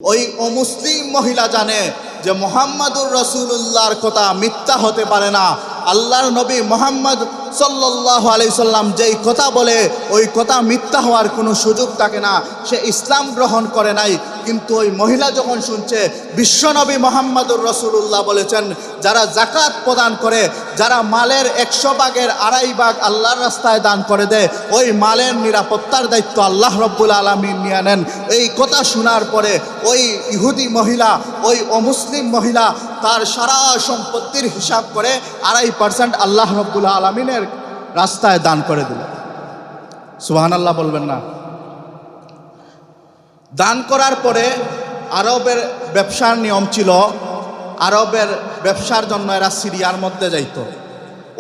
ওই অমুসলিম মহিলা জানে যে মুহাম্মাদুর রাসূলুল্লাহর কথা মিথ্যা হতে পারে না। আল্লাহর নবী মুহাম্মদ সাল্লাল্লাহু আলাইহি সাল্লাম যেই কথা বলে ওই কথা মিথ্যা হওয়ার কোনো সুযোগ থাকে না। সে ইসলাম গ্রহণ করে নাই, কিন্তু ওই মহিলা যখন শুনছে বিশ্বনবী মুহাম্মাদুর রাসূলুল্লাহ বলেছেন, যারা যাকাত প্রদান করে, যারা মালের 100 ভাগের 2.5 ভাগ আল্লাহর রাস্তায় দান করে দেয়, ওই মালের নিরাপত্তার দায়িত্ব আল্লাহ রব্বুল আলামিন নিয়ে নেন। এই কথা শোনার পরে ওই ইহুদি মহিলা, ওই অমুসলিম মহিলা তার সারা সম্পত্তির হিসাব করে 2.5% আল্লাহ রব্বুল আলামিনের রাস্তায় দান করে দিল। সুবহানাল্লাহ বলবেন না? দান করার পরে আরবের ব্যবসার নিয়ম ছিল, আরবের ব্যবসার জন্য এরা সিরিয়ার মধ্যে যাইত।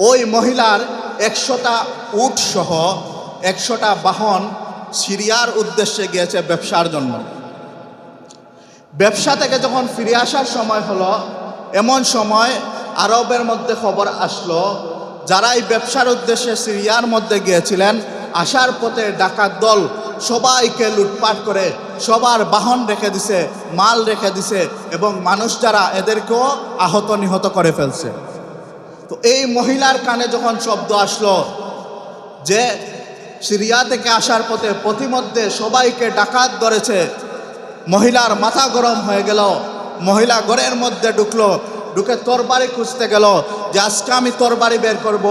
ওই মহিলার 100টা উট সহ 100টা বাহন সিরিয়ার উদ্দেশ্যে গিয়েছে ব্যবসার জন্য। ব্যবসা থেকে যখন ফিরে আসার সময় হলো, এমন সময় আরবের মধ্যে খবর আসলো, যারা এই ব্যবসার উদ্দেশ্যে সিরিয়ার মধ্যে গিয়েছিলেন, আসার পথে ডাকাত দল সবাইকে লুটপাট করে সবার বাহন রেখে দিছে, মাল রেখে দিছে, এবং মানুষ যারা এদেরকেও আহত নিহত করে ফেলছে। তো এই মহিলার কানে যখন শব্দ আসলো যে সিরিয়া থেকে আসার পথে পথিমধ্যে সবাইকে ডাকাত ধরেছে, মহিলার মাথা গরম হয়ে গেল। মহিলা ঘরের মধ্যে ঢুকলো, ঢুকে তরবারি খুঁজতে গেল যে আজকে আমি তরবারি বের করব,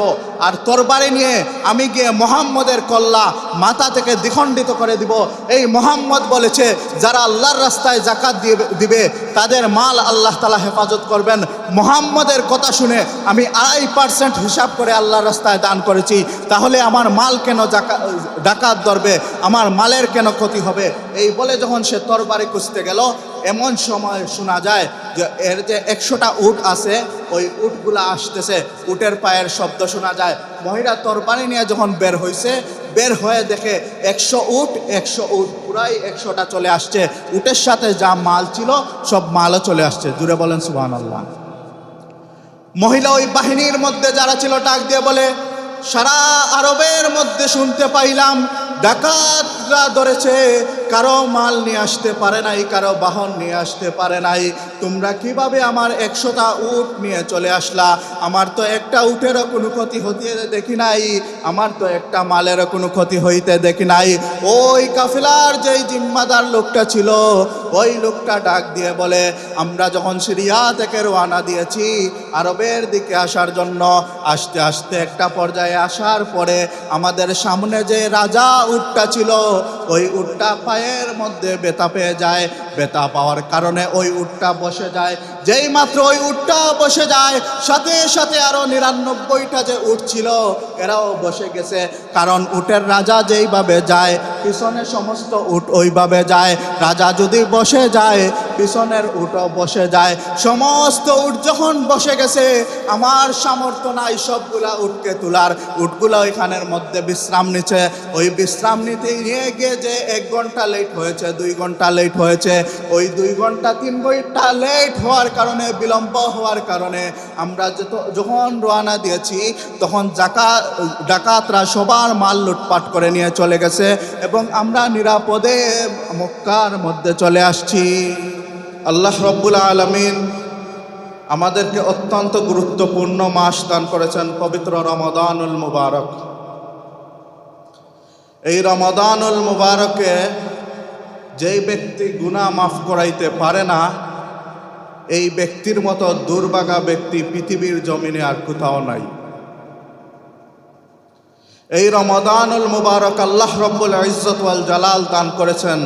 আর তরবারি নিয়ে আমি গিয়ে মুহাম্মদের কল্লা মাথা থেকে দ্বিখণ্ডিত করে দিব। এই মুহাম্মদ বলেছে যারা আল্লাহর রাস্তায় যাকাত দিবে তাদের মাল আল্লাহ তাআলা হেফাজত করবেন। মুহাম্মদের কথা শুনে আমি 2.5% হিসাব করে আল্লাহর রাস্তায় দান করেছি, তাহলে আমার মাল কেন ডাকাত ধরবে, আমার মালের কেন ক্ষতি হবে? এই বলে যখন সে তরবারি খুঁজতে গেল, এমন সময় শোনা যায় যে এর যে 100টা উট আছে, ওই উটগুলা আসতেছে, উটের পায়ের শব্দ শোনা যায়। মহিলা তরবারি নিয়ে যখন বের হয়েছে, বের হয়ে দেখে 100 উট পুরাই 100টা চলে আসছে। উটের সাথে যা মাল ছিল সব মালও চলে আসছে। জুড়ে বলেন সুবহানাল্লাহ। মহিলা ওই বাহিনীর মধ্যে যারা ছিল ডাক দিয়ে বলে, সারা আরবের মধ্যে শুনতে পাইলাম ডাকাতরা ধরেছে, কারো মাল নিয়ে আসতে পারে নাই, কারো বাহন নিয়ে আসতে পারে নাই। তোমরা কিভাবে আমার 100টা উট নিয়ে চলে আসলা? আমার তো একটা উটেরও কোনো ক্ষতি হতে দেখি নাই, আমার তো একটা মালেরও কোনো ক্ষতি হইতে দেখি নাই। ওই কাফেলার যেই জিম্মাদার লোকটা ছিল, ওই লোকটা ডাক দিয়ে বলে, আমরা যখন সিরিয়া থেকে রওনা দিয়েছি আরবের দিকে আসার জন্য, আস্তে আস্তে একটা পর্যায়ে আসার পরে আমাদের সামনে যে রাজা উটটা ছিল, ওই উটটা পায়ের মধ্যে ব্যথা পেয়ে যায়। ব্যথা পাওয়ার কারণে ওই উটটা বসে যায়। যেই মাত্র ওই উটটা বসে যায়, সাথে সাথে আরো 99টা যে উট ছিল এরাও বসে গেছে। কারণ উটের রাজা যেইভাবে যায়, পিছনে সমস্ত উট ওইভাবে যায়। রাজা যদি বসে যায়, পিছনের উটও বসে যায়। সমস্ত উট যখন বসে গেছে, আমার সামর্থ্য নাই সবগুলা উটকে তোলার। উটগুলা ওইখানের মধ্যে বিশ্রাম নিচ্ছে। ওই বিশ্রাম নিতে নিয়ে গিয়ে যে 1 ঘন্টা লেট হয়েছে, 2 ঘন্টা লেট হয়েছে, ওই 2 ঘন্টা 3 ঘন্টা লেট হওয়ার কারণে, বিলম্ব হওয়ার কারণে আমরা যখন রওনা দিয়েছি, তখন ডাকাতরা সবার মাল লুটপাট করে নিয়ে চলে গেছে, এবং আমরা নিরাপদে মক্কার মধ্যে চলে আসছি। আল্লাহ রব্বুল আলামিন আমাদেরকে অত্যন্ত গুরুত্বপূর্ণ মাস দান করেছেন, পবিত্র রমাদানুল মুবারক। এই রমাদানুল মুবারকে যেই ব্যক্তি গুনাহ মাফ করাইতে পারে না, এই ব্যক্তির মতো দুর্ভাগা ব্যক্তি পৃথিবীর জমিনে আর কোথাও নাই। এই রমাদানুল মুবারক আল্লাহ রব্বুল ইজ্জত ওয়াল জালাল দান করেছেন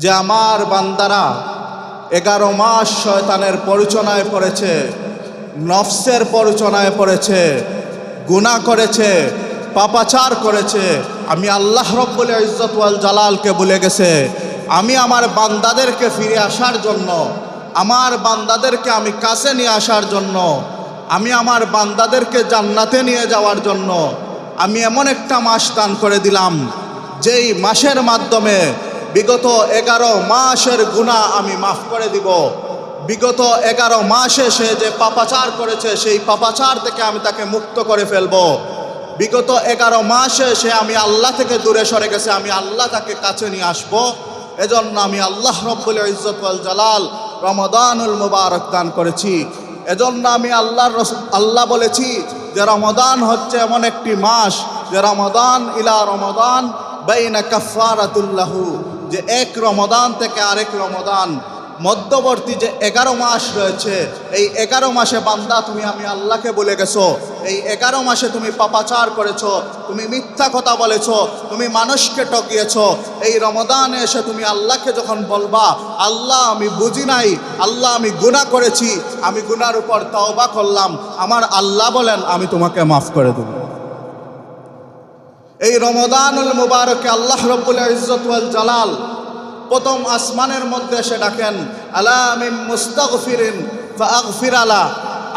যে আমার বান্দারা 11 মাস শয়তানের পরিচনায় পড়েছে, নফসের পরিচনায় পড়েছে, গুনাহ করেছে, পাপাচার করেছে। আমি আল্লাহ রব্বুল ইজ্জত ওয়াল জালালকে ভুলে গেছে। আমি আমার বান্দাদেরকে ফিরে আসার জন্য, আমার বান্দাদেরকে আমি কাছে নিয়ে আসার জন্য, আমি আমার বান্দাদেরকে জান্নাতে নিয়ে যাওয়ার জন্য আমি এমন একটা মাস দান করে দিলাম, যেই মাসের মাধ্যমে বিগত 11 মাসের গুনাহ আমি মাফ করে দিব। বিগত 11 মাসে সে যে পাপাচার করেছে, সেই পাপাচার থেকে আমি তাকে মুক্ত করে ফেলবো। বিগত 11 মাসে সে আমি আল্লাহ থেকে দূরে সরে গেছে, আমি আল্লাহ তাকে কাছে নিয়ে আসবো। এজন্য আমি আল্লাহ রব্বুল ইজ্জত ওয়াল জালাল রমাদানুল মুবারক দান করেছি। এজন্য আমি আল্লাহ বলেছি যে রমাদান হচ্ছে এমন একটি মাস যে রমাদান ইলা রমাদান বাইনা কাফারাতুল্লাহু, যে এক রমাদান থেকে আরেক রমাদান মধ্যবর্তী যে 11 মাস রয়েছে, এই 11 মাসে বান্দা তুমি আমি আল্লাহকে বলে গেছো, এই 11 মাসে তুমি পাপাচার করেছো, তুমি মিথ্যা কথা বলেছো, তুমি মানুষকে ঠকিয়েছো। এই রমাদানে এসে তুমি আল্লাহকে যখন বলবা আল্লাহ আমি বুঝি নাই, আল্লাহ আমি গুনাহ করেছি, আমি গুনার উপর তওবা করলাম, আমার আল্লাহ বলেন আমি তোমাকে মাফ করে দেব। এই রমাদানুল মুবারকে আল্লাহ রব্বুল ইজ্জত ওয়াল জালাল প্রথম আসমানের মধ্যে এসে ডাকেন, আলা মিন মুস্তাগফিরিন ফাগফির আলা,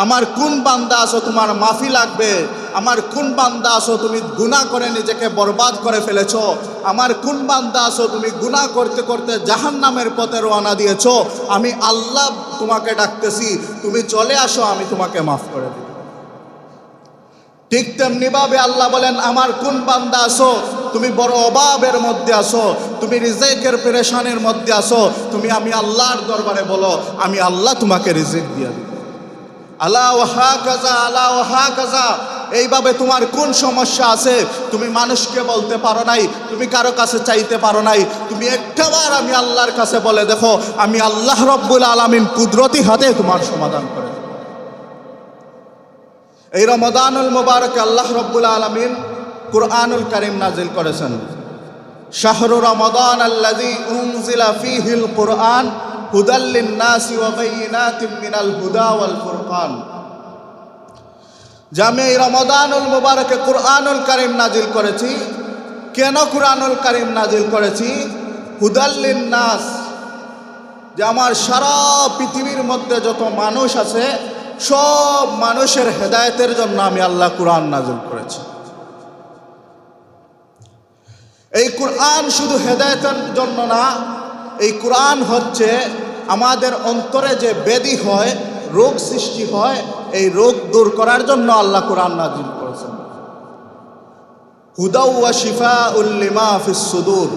আমার কোন বান্দা আছো তোমার মাফি লাগবে, আমার কোন বান্দা আছো তুমি গুনাহ করে নিজেকে বরবাদ করে ফেলেছো, আমার কোন বান্দা আছো তুমি গুনাহ করতে করতে জাহান্নামের পথে রওনা দিয়েছো, আমি আল্লাহ তোমাকে ডাকতেছি, তুমি চলে আসো, আমি তোমাকে মাফ করে দেব। ঠিক তেমনিভাবে আল্লাহ বলেন আমার কোন বান্দা আছো তুমি বড় অভাবের মধ্যে আসো, তুমি রিজিকের পেরেশানির মধ্যে আসো, তুমি আমি আল্লাহর দরবারে বলো, আমি আল্লাহ তোমাকে রিজিক দিয়ে দেব। আলা ওয়া কাজা, আলা ওয়া কাজা। এইভাবে তোমার কোন সমস্যা আছে তুমি মানুষকে বলতে পারো নাই, তুমি কারো কাছে চাইতে পারো নাই, তুমি একটাবার আমি আল্লাহর কাছে বলে দেখো, আমি আল্লাহ রব্বুল আলামিন কুদরতি হাতে তোমার সমাধান করে। এই রমাদানুল মুবারকে আল্লাহ রব্বুল আলামিন কুরআনুল কারীম নাজিল করেছেন। শাহরু রমাদান আল্লাযী উনজিলা ফীহিল কুরআন হুদাল লিন-নাসি ওয়া বাইয়িনাতিন মিনাল হুদা ওয়াল ফুরকান। যে আমি এই রমাদানুল মুবারকে কুরআনুল কারীম নাজিল করেছি। কেন কুরআনুল কারীম নাজিল করেছি? হুদাল লিন-নাস, যে আমার সারা পৃথিবীর মধ্যে যত মানুষ আছে সব মানুষের হেদায়েতের জন্য আমি আল্লাহ কুরআন নাজিল করেছি। এই কুরআন শুধু হেদায়েতের জন্য না, এই কুরআন হচ্ছে আমাদের অন্তরে যে ব্যাধি হয়, রোগ সৃষ্টি হয়, এই রোগ দূর করার জন্য আল্লাহ কুরআন নাজিল করেছেন। হুদা ওয়া শিফাউল লিমা ফিস সুদূর,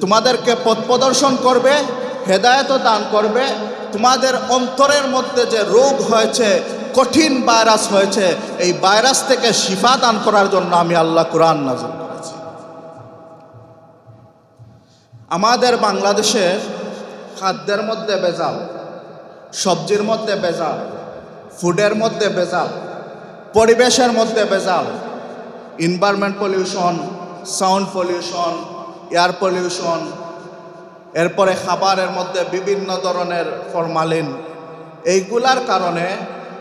তোমাদেরকে পথ প্রদর্শন করবে, হেদায়েতও দান করবে। তোমাদের অন্তরের মধ্যে যে রোগ হয়েছে, কঠিন ভাইরাস হয়েছে, এই ভাইরাস থেকে শিফা দান করার জন্য আমি আল্লাহ কুরআন নাজিল করেছি। আমাদের বাংলাদেশের খাদ্যের মধ্যে ভেজাল, সবজির মধ্যে ভেজাল, ফুডের মধ্যে ভেজাল, পরিবেশের মধ্যে ভেজাল, environment pollution, sound pollution, air pollution, এরপরে খাবারের মধ্যে বিভিন্ন ধরনের ফরমালিন, এইগুলার কারণে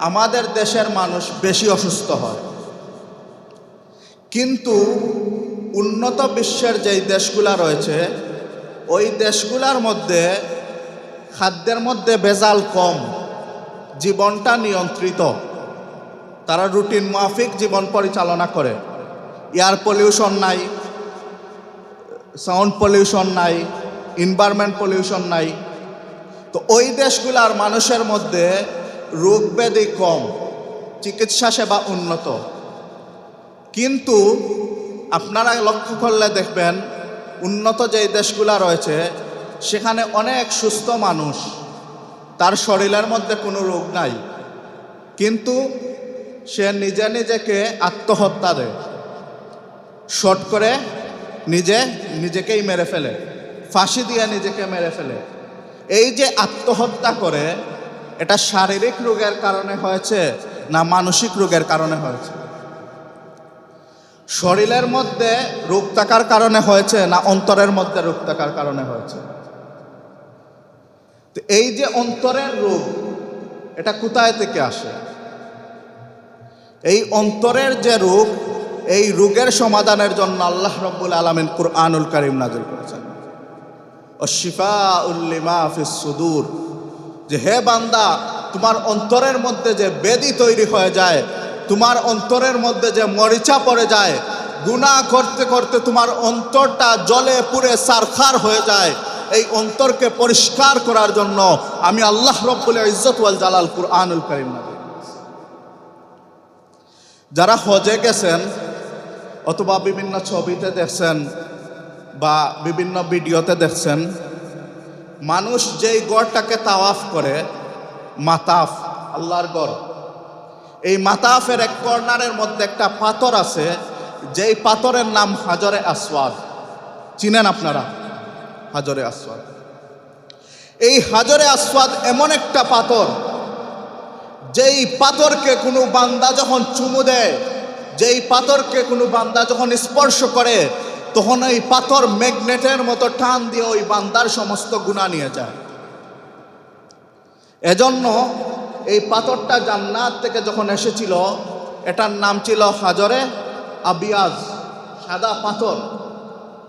আমাদের দেশের মানুষ বেশি অসুস্থ হয়। কিন্তু উন্নত বিশ্বের যেই দেশগুলা রয়েছে ওই দেশগুলার মধ্যে খাদ্যের মধ্যে ভেজাল কম, জীবনটা নিয়ন্ত্রিত, তারা রুটিন মাফিক জীবন পরিচালনা করে। এয়ার পলিউশন নাই, সাউন্ড পলিউশন নাই, এনভায়রনমেন্ট পলিউশন নাই। তো ওই দেশগুলার মানুষের মধ্যে রোগ ব্যাধি কম, চিকিৎসা সেবা উন্নত। কিন্তু আপনারা লক্ষ্য করলে দেখবেন উন্নত যেই দেশগুলা রয়েছে সেখানে অনেক সুস্থ মানুষ, তার শরীরের মধ্যে কোনো রোগ নাই, কিন্তু সে নিজে নিজেকে আত্মহত্যা দেয়, শর্ট করে নিজেকেই মেরে ফেলে, ফাঁসি দিয়ে নিজেকে মেরে ফেলে। এই যে আত্মহত্যা করে, এটা শারীরিক রোগের কারণে হয়েছে না মানসিক রোগের কারণে হয়েছে? শরীরের মধ্যে রোগ থাকার কারণে হয়েছে না অন্তরের মধ্যে রোগ থাকার কারণে হয়েছে? তো এই যে অন্তরের রোগ, এটা কোথায় থেকে আসে? এই অন্তরের যে রোগ, এই রোগের সমাধানের জন্য আল্লাহ রাব্বুল আলামিন কুরআনুল কারীম নাযিল করেছেন। ওয়াশিফাউল লিমা ফিস সুদূর, যে হে বান্দা, তোমার অন্তরের মধ্যে যে ব্যাধি তৈরি হয়ে যায়, তোমার অন্তরের মধ্যে যে মরিচা পড়ে যায়, গুনাহ করতে করতে তোমার অন্তরটা জ্বলে পুড়ে সারখার হয়ে যায়, এই অন্তরকে পরিষ্কার করার জন্য আমি আল্লাহ রব্বুল ইজ্জত ওয়াল জালাল কুরআনুল কারীম নাযিল করেছি। যারা হজে গেছেন অথবা বিভিন্ন ছবিতে দেখছেন বা বিভিন্ন ভিডিওতে দেখছেন, মানুষ যেই গড়টাকে তাওয়াফ করে, মাতাফ, আল্লাহর গড়, এই মাতাফের এক কর্নারের মধ্যে একটা পাথর আছে, যেই পাথরের নাম হাজরে আসওয়াদ। চিনেন আপনারা হাজরে আসওয়াদ? এই হাজরে আসওয়াদ এমন একটা পাথর, যেই পাথরকে কোনো বান্দা যখন চুমু দেয়, যেই পাথরকে কোনো বান্দা যখন স্পর্শ করে, তখন এই পাথর ম্যাগনেটের মতো টান দিয়ে ওই বান্দার সমস্ত গুনাহ নিয়ে যায়। এজন্য এই পাথরটা জান্নাত থেকে যখন এসেছিল, এটার নাম ছিল হাজরে আবিয়াজ, সাদা পাথর।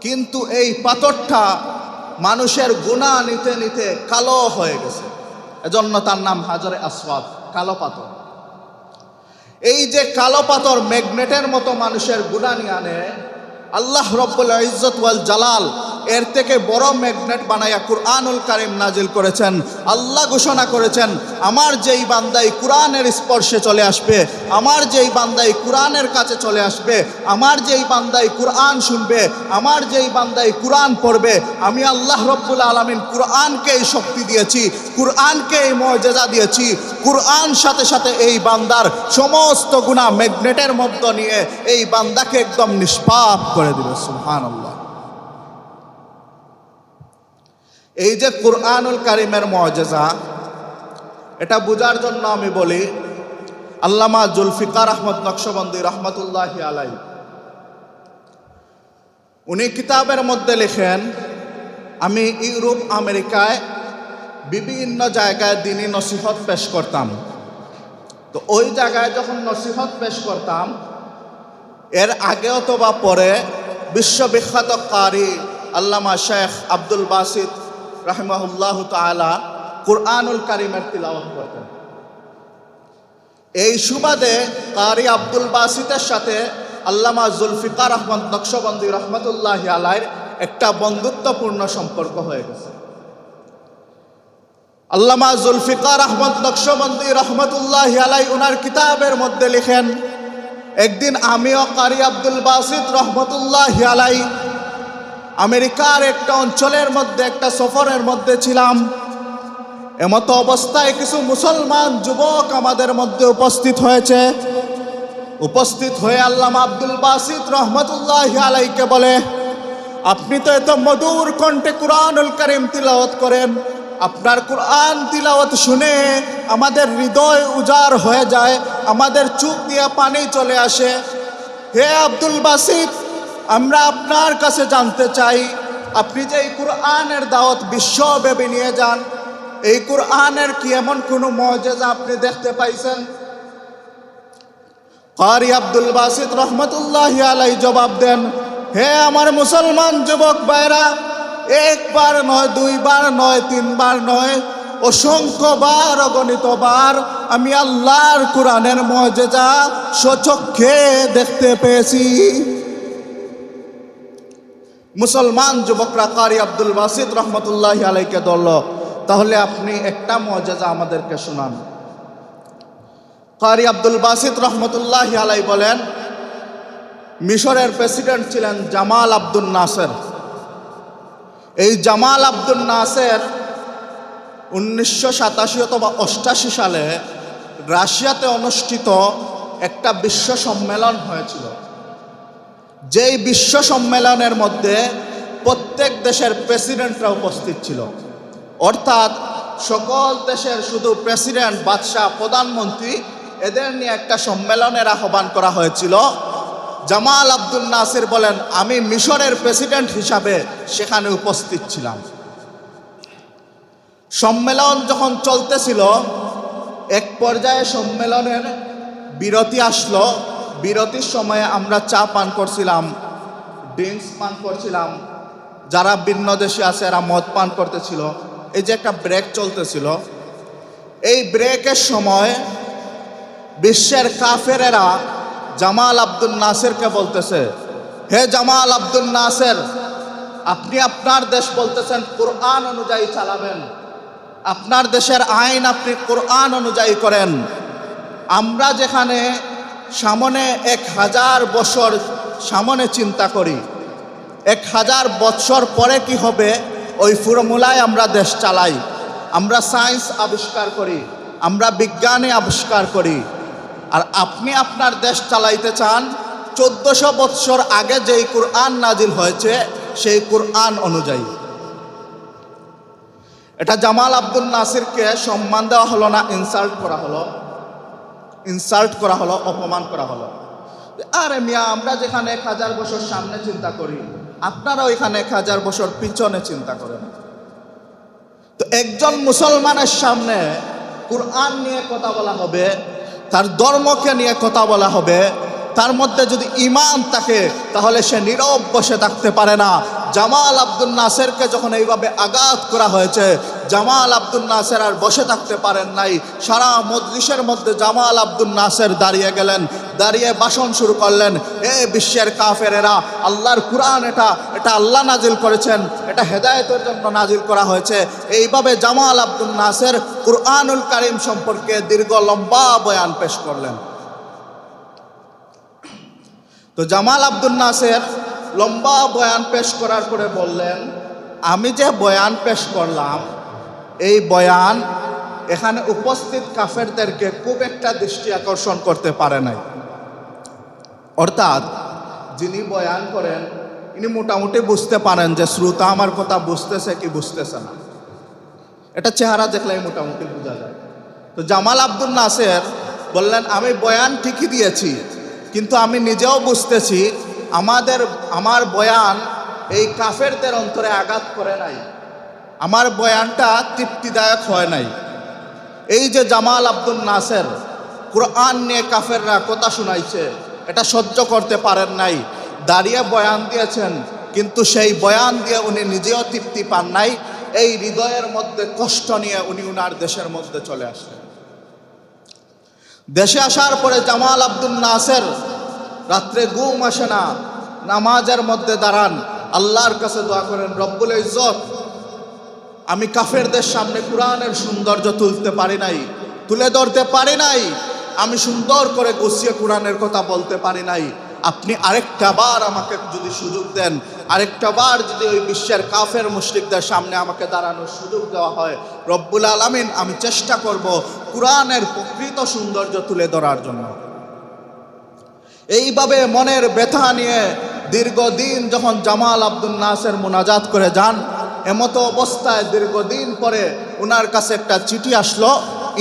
কিন্তু এই পাথরটা মানুষের গুনাহ নিতে নিতে কালো হয়ে গেছে, এজন্য তার নাম হাজরে আসওয়াদ, কালো পাথর। এই যে কালো পাথর ম্যাগনেটের মতো মানুষের গুনাহ নিয়ে আনে, আল্লাহ রব্বুল ইজ্জত ওয়াল জালাল এর থেকে বড় ম্যাগনেট বানায়া কুরআনুল কারীম নাজিল করেছেন। আল্লাহ ঘোষণা করেছেন, আমার যেই বান্দাই কুরআনের স্পর্শে চলে আসবে, আমার যেই বান্দাই কুরআনের কাছে চলে আসবে, আমার যেই বান্দাই কুরআন শুনবে, আমার যেই বান্দাই কুরআন পড়বে, আমি আল্লাহ রব্বুল আলামিন কুরআনকে এই শক্তি দিয়েছি, কুরআনকে এই মুআজিজা দিয়েছি। কুরআন সাথে সাথে এই বান্দার সমস্ত গুনাহ ম্যাগনেটের মধ্যে নিয়ে এই বান্দাকে একদম নিষ্পাপ করে দিবে। সুবহানাল্লাহ। এই যে কুরআনুল কারীমের মুআজিজা, এটা বোঝার জন্য আমি বলি, আল্লামা জুলফিকার আহমদ নকশবন্দি রহমতুল্লাহি আলাইহি উনি কিতাবের মধ্যে লেখেন, আমি ইউরোপ আমেরিকায় বিভিন্ন জায়গায় দ্বীনি নসিহত পেশ করতাম। তো ওই জায়গায় যখন নসিহত পেশ করতাম, এর আগে অথবা পরে বিশ্ববিখ্যাত কারি আল্লামা শেখ আব্দুল বাসিত রাহিমাহুল্লাহ তাআলা কুরআনুল কারীমের তিলাওয়াত করতেন। এই সুবাদে কারি আব্দুল বাসিতের সাথে আল্লামা জুলফিকার আহমদ নকশবন্দি রহমতুল্লাহি আলাইহির একটা বন্ধুত্বপূর্ণ সম্পর্ক হয়ে গেছে। আল্লামা জুলফিকার আহমদ নকশবন্দি রহমতুল্লাহি আলাইহি ওনার কিতাবের মধ্যে লিখেন, একদিন আমিও কারি আব্দুল বাসিত রহমতুল্লাহি আলাইহি আমেরিকার একটা অঞ্চলের মধ্যে একটা সফরের মধ্যে ছিলাম। এমত অবস্থায় কিছু মুসলমান যুবক আমাদের মধ্যে উপস্থিত হয়েছে। উপস্থিত হয়ে আল্লামা আব্দুল বাসিত রহমতুল্লাহি আলাইহিকে বলে, আপনি তো এত মধুর কণ্ঠে কুরআনুল কারীম তিলাওয়াত করেন, আপনার কুরআন তিলাওয়াত শুনে আমাদের হৃদয় উজাড় হয়ে যায়, আমাদের চোখ দিয়ে পানি চলে আসে। হে আব্দুল বাসিত, আমরা আপনার কাছে জানতে চাই, আপনি যে এই কুরআনের দাওয়াত বিশ্বব্যাপী নিয়ে যান, এই কুরআনের কি এমন কোনো মুআজিজা আপনি দেখতে পাইছেন? কারি আব্দুল বাসিত রহমতুল্লাহি আলাইহি জবাব দেন, হে আমার মুসলমান যুবক ভাইরা, একবার নয়, দুইবার নয়, তিনবার নয়, অসংখ্যবার, অগণিতবার আমি আল্লাহর কুরআনের মুআজিজা স্বচক্ষে দেখতে পেয়েছি। মুসলমান যুবকরা কারি আব্দুল বাসিত রহমতুল্লাহি আলাইহিকে বলল, তাহলে আপনি একটা মুআজিজা আমাদেরকে শোনান। কারি আব্দুল বাসিত রহমতুল্লাহি আলাইহি বলেন, মিশরের প্রেসিডেন্ট ছিলেন জামাল আব্দুল নাসের। এই জামাল আব্দুল নাসের 1987 অথবা 88 সালে রাশিয়াতে অনুষ্ঠিত একটা বিশ্ব সম্মেলন হয়েছিল। যেই বিশ্ব সম্মেলনের মধ্যে প্রত্যেক দেশের প্রেসিডেন্টরা উপস্থিত ছিল, অর্থাৎ সকল দেশের শুধু প্রেসিডেন্ট, বাদশাহ, প্রধানমন্ত্রী এদের নিয়ে একটা সম্মেলনের আহ্বান করা হয়েছিল। জামাল আব্দুল নাসির বলেন, আমি মিশরের প্রেসিডেন্ট হিসাবে সেখানে উপস্থিত ছিলাম। সম্মেলন যখন চলতেছিল, এক পর্যায়ে সম্মেলনের বিরতি আসলো। বিরতির সময়ে আমরা চা পান করছিলাম, ড্রিঙ্কস পান করছিলাম, যারা ভিন্ন দেশে আছে এরা মদ পান করতেছিল। এই যে একটা ব্রেক চলতেছিল, এই ব্রেকের সময় বিশ্বের কাফেরেরা জামাল আব্দুল নাসিরকে বলতেছে, হে জামাল আব্দুল নাসির, আপনি আপনার দেশ বলতেছেন কোরআন অনুযায়ী চালাবেন, আপনার দেশের আইন আপনি কোরআন অনুযায়ী করেন, আমরা যেখানে সামনে 1000 বছর সামনে চিন্তা করি, 1000 বৎসর পরে কি হবে ওই ফর্মুলায় আমরা দেশ চালাই, আমরা সায়েন্স আবিষ্কার করি, আমরা বিজ্ঞানে আবিষ্কার করি। আর আপনি আপনার দেশ চালাইতে চান 1400 বৎসর আগে যেই কুরআন নাজিল হয়েছে সেই কুরআন অনুযায়ী। এটা জামাল আব্দুল নাসিরকে সম্মান দেওয়া হলো না, ইনসাল্ট করা হলো, অপমান করা হলো। আরে মিয়া, আমরা যেখানে 1000 বছর সামনে চিন্তা করি, আপনারা ওইখানে 1000 বছর পিছনে চিন্তা করেন। তো একজন মুসলমানের সামনে কুরআন নিয়ে কথা বলা হবে, তার ধর্মকে নিয়ে কথা বলা হবে, তার মধ্যে যদি ঈমান থাকে তাহলে সে নীরব বসে থাকতে পারে না। জামাল আব্দুল নাসেরকে যখন এইভাবে আঘাত করা হয়েছে, জামাল আব্দুল নাসের আর বসে থাকতে পারেন নাই। সারা মজলিসের মধ্যে জামাল আব্দুল নাসের দাঁড়িয়ে গেলেন, দাঁড়িয়ে ভাষণ শুরু করলেন, এ বিশ্বের কাফেরেরা, আল্লাহর কুরআন এটা আল্লাহ নাজিল করেছেন, এটা হেদায়েতের জন্য নাজিল করা হয়েছে। এইভাবে জামাল আব্দুল নাসের কুরআনুল কারীম সম্পর্কে দীর্ঘ লম্বা বয়ান পেশ করলেন। তো জামাল আব্দুল নাসের লম্বা বয়ান পেশ করার পরে বললেন, আমি যে বয়ান পেশ করলাম এই বয়ান এখানে উপস্থিত কাফেরদেরকে খুব একটা দৃষ্টি আকর্ষণ করতে পারে নাই। অর্থাৎ যিনি বয়ান করেন ইনি মোটামুটি বুঝতে পারেন যে শ্রোতা আমার কথা বুঝতেছে কি বুঝতেছে না, এটা চেহারা দেখলেই মোটামুটি বোঝা যায়। তো জামাল আব্দুল নাসের বললেন, আমি বয়ান ঠিকই দিয়েছি, কিন্তু আমি নিজেও বুঝতেছি আমার বয়ান এই কাফেরদের অন্তরে আঘাত করে নাই, আমার বয়ানটা তৃপ্তিদায়ক হয় নাই। এই যে জামাল আব্দুল নাসের কুরআন নিয়ে কাফেররা কথা শুনাইছে, এটা সহ্য করতে পারেন নাই, দাঁড়িয়ে বয়ান দিয়েছেন, কিন্তু সেই বয়ান দিয়ে উনি নিজেও তৃপ্তি পান নাই। এই হৃদয়ের মধ্যে কষ্ট নিয়ে উনি উনার দেশের মধ্যে চলে আসলেন। দেশে আসার পরে জামাল আব্দুল নাসের রাত্রে ঘুম আসে না, নামাজের মধ্যে দাঁড়ান, আল্লাহর কাছে দোয়া করেন, রব্বুল ইজ্জত, আমি কাফেরদের সামনে কুরআনের সৌন্দর্য তুলে ধরতে পারি নাই, আমি সুন্দর করে গুছিয়ে কুরআনের কথা বলতে পারি নাই। আপনি আরেকটা বার আমাকে যদি সুযোগ দেন, আরেকটা বার যদি ওই বিশ্বের কাফের মুশরিকদের সামনে আমাকে দাঁড়ানোর সুযোগ দেওয়া হয়, রব্বুল আলামিন আমি চেষ্টা করব কুরআনের প্রকৃত সৌন্দর্য তুলে ধরার জন্য। এইভাবে মনের ব্যথা নিয়ে দীর্ঘদিন যখন জামাল আব্দুল নাসের মুনাজাত করে যান, এমতো অবস্থায় দীর্ঘদিন পরে ওনার কাছে একটা চিঠি আসলো,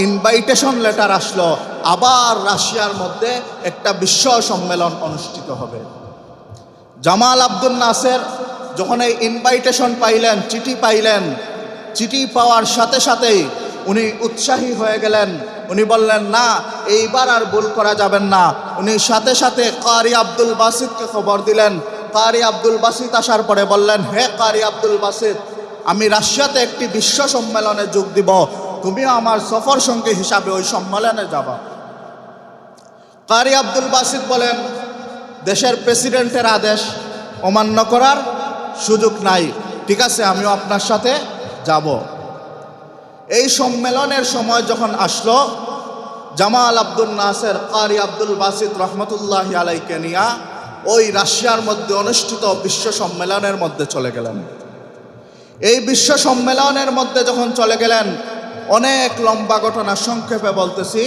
ইনভাইটেশন লেটার আসলো, আবার রাশিয়ার মধ্যে একটা বিশ্ব সম্মেলন অনুষ্ঠিত হবে। জামাল আব্দুল নাসের যখন এই ইনভাইটেশন পাইলেন, চিঠি পাইলেন, চিঠি পাওয়ার সাথে সাথেই উনি উৎসাহী হয়ে গেলেন। উনি বললেন, না, এইবার আর ভুল করা যাবেন না। উনি সাথে সাথে কারি আব্দুল বাসিতকে খবর দিলেন। কারি আব্দুল বাসিত আসার পরে বললেন, হে কারি আব্দুল বাসিত, আমি রাশিয়াতে একটি বিশ্ব সম্মেলনে যোগ দিব, তুমিও আমার সফর সঙ্গী হিসাবে ওই সম্মেলনে যাবা। কারি আব্দুল বাসিত বলেন, দেশের প্রেসিডেন্টের আদেশ অমান্য করার সুযোগ নাই, ঠিক আছে, আমিও আপনার সাথে যাব। এই সম্মেলনের সময় যখন আসলো, জামাল আব্দুল নাসের কারি আব্দুল বাসিত রহমতুল্লাহি আলাইকে নিয়া ওই রাশিয়ার মধ্যে অনুষ্ঠিত বিশ্ব সম্মেলনের মধ্যে চলে গেলেন। এই বিশ্ব সম্মেলনের মধ্যে যখন চলে গেলেন, অনেক লম্বা ঘটনা, সংক্ষেপে বলতেছি।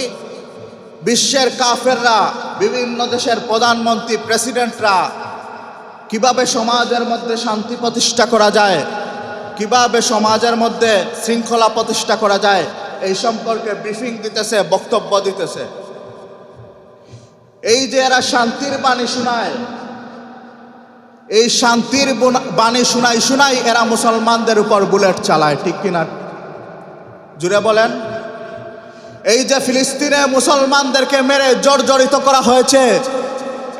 বিশ্বের কাফেররা, বিভিন্ন দেশের প্রধানমন্ত্রী, প্রেসিডেন্টরা কিভাবে সমাজের মধ্যে শান্তি প্রতিষ্ঠা করা যায়, কিভাবে সমাজের মধ্যে শৃঙ্খলা প্রতিষ্ঠা করা যায়, এই সম্পর্কে ব্রিফিং দিতেছে, বক্তব্য দিতেছে। এই যে এরা শান্তির বাণী শোনায়, এই শান্তির বাণী শোনাই এরা মুসলমানদের উপর বুলেট চালায়, ঠিক কিনা? জুড়ে বলেন। এই যে ফিলিস্তিনে মুসলমানদেরকে মেরে জর্জরিত করা হয়েছে,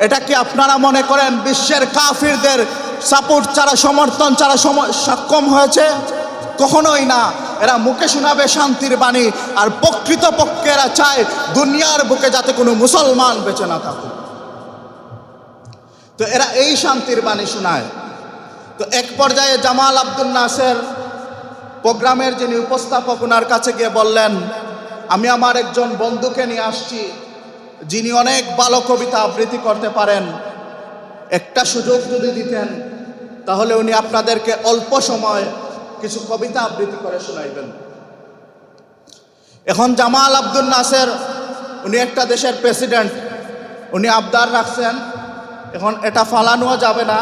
এটা কি আপনারা মনে করেন বিশ্বের কাফিরদের সাপোর্ট ছাড়া, সমর্থন ছাড়া সক্ষম হয়েছে? কখনোই না। এরা মুখে শোনাবে শান্তির বাণী, আর প্রকৃতপক্ষে এরা চায় দুনিয়ার বুকে যাতে কোনো মুসলমান বেঁচে না থাকুক। তো এরা এই শান্তির বাণী শোনায়। তো এক পর্যায়ে জামাল আব্দুল নাসের প্রোগ্রামের যিনি উপস্থাপক, ওনার কাছে গিয়ে বললেন, আমি আমার একজন বন্ধুকে নিয়ে আসছি, যিনি অনেক ভালো কবিতা আবৃত্তি করতে পারেন, একটা সুযোগ যদি দিতেন তাহলে উনি আপনাদেরকে অল্প সময় কিছু কবিতা আবৃত্তি করে শোনাইবেন। এখন জামাল আব্দুল নাসের উনি একটা দেশের প্রেসিডেন্ট, উনি আবদার রাখছেন, এখন এটা ফালানো যাবে না।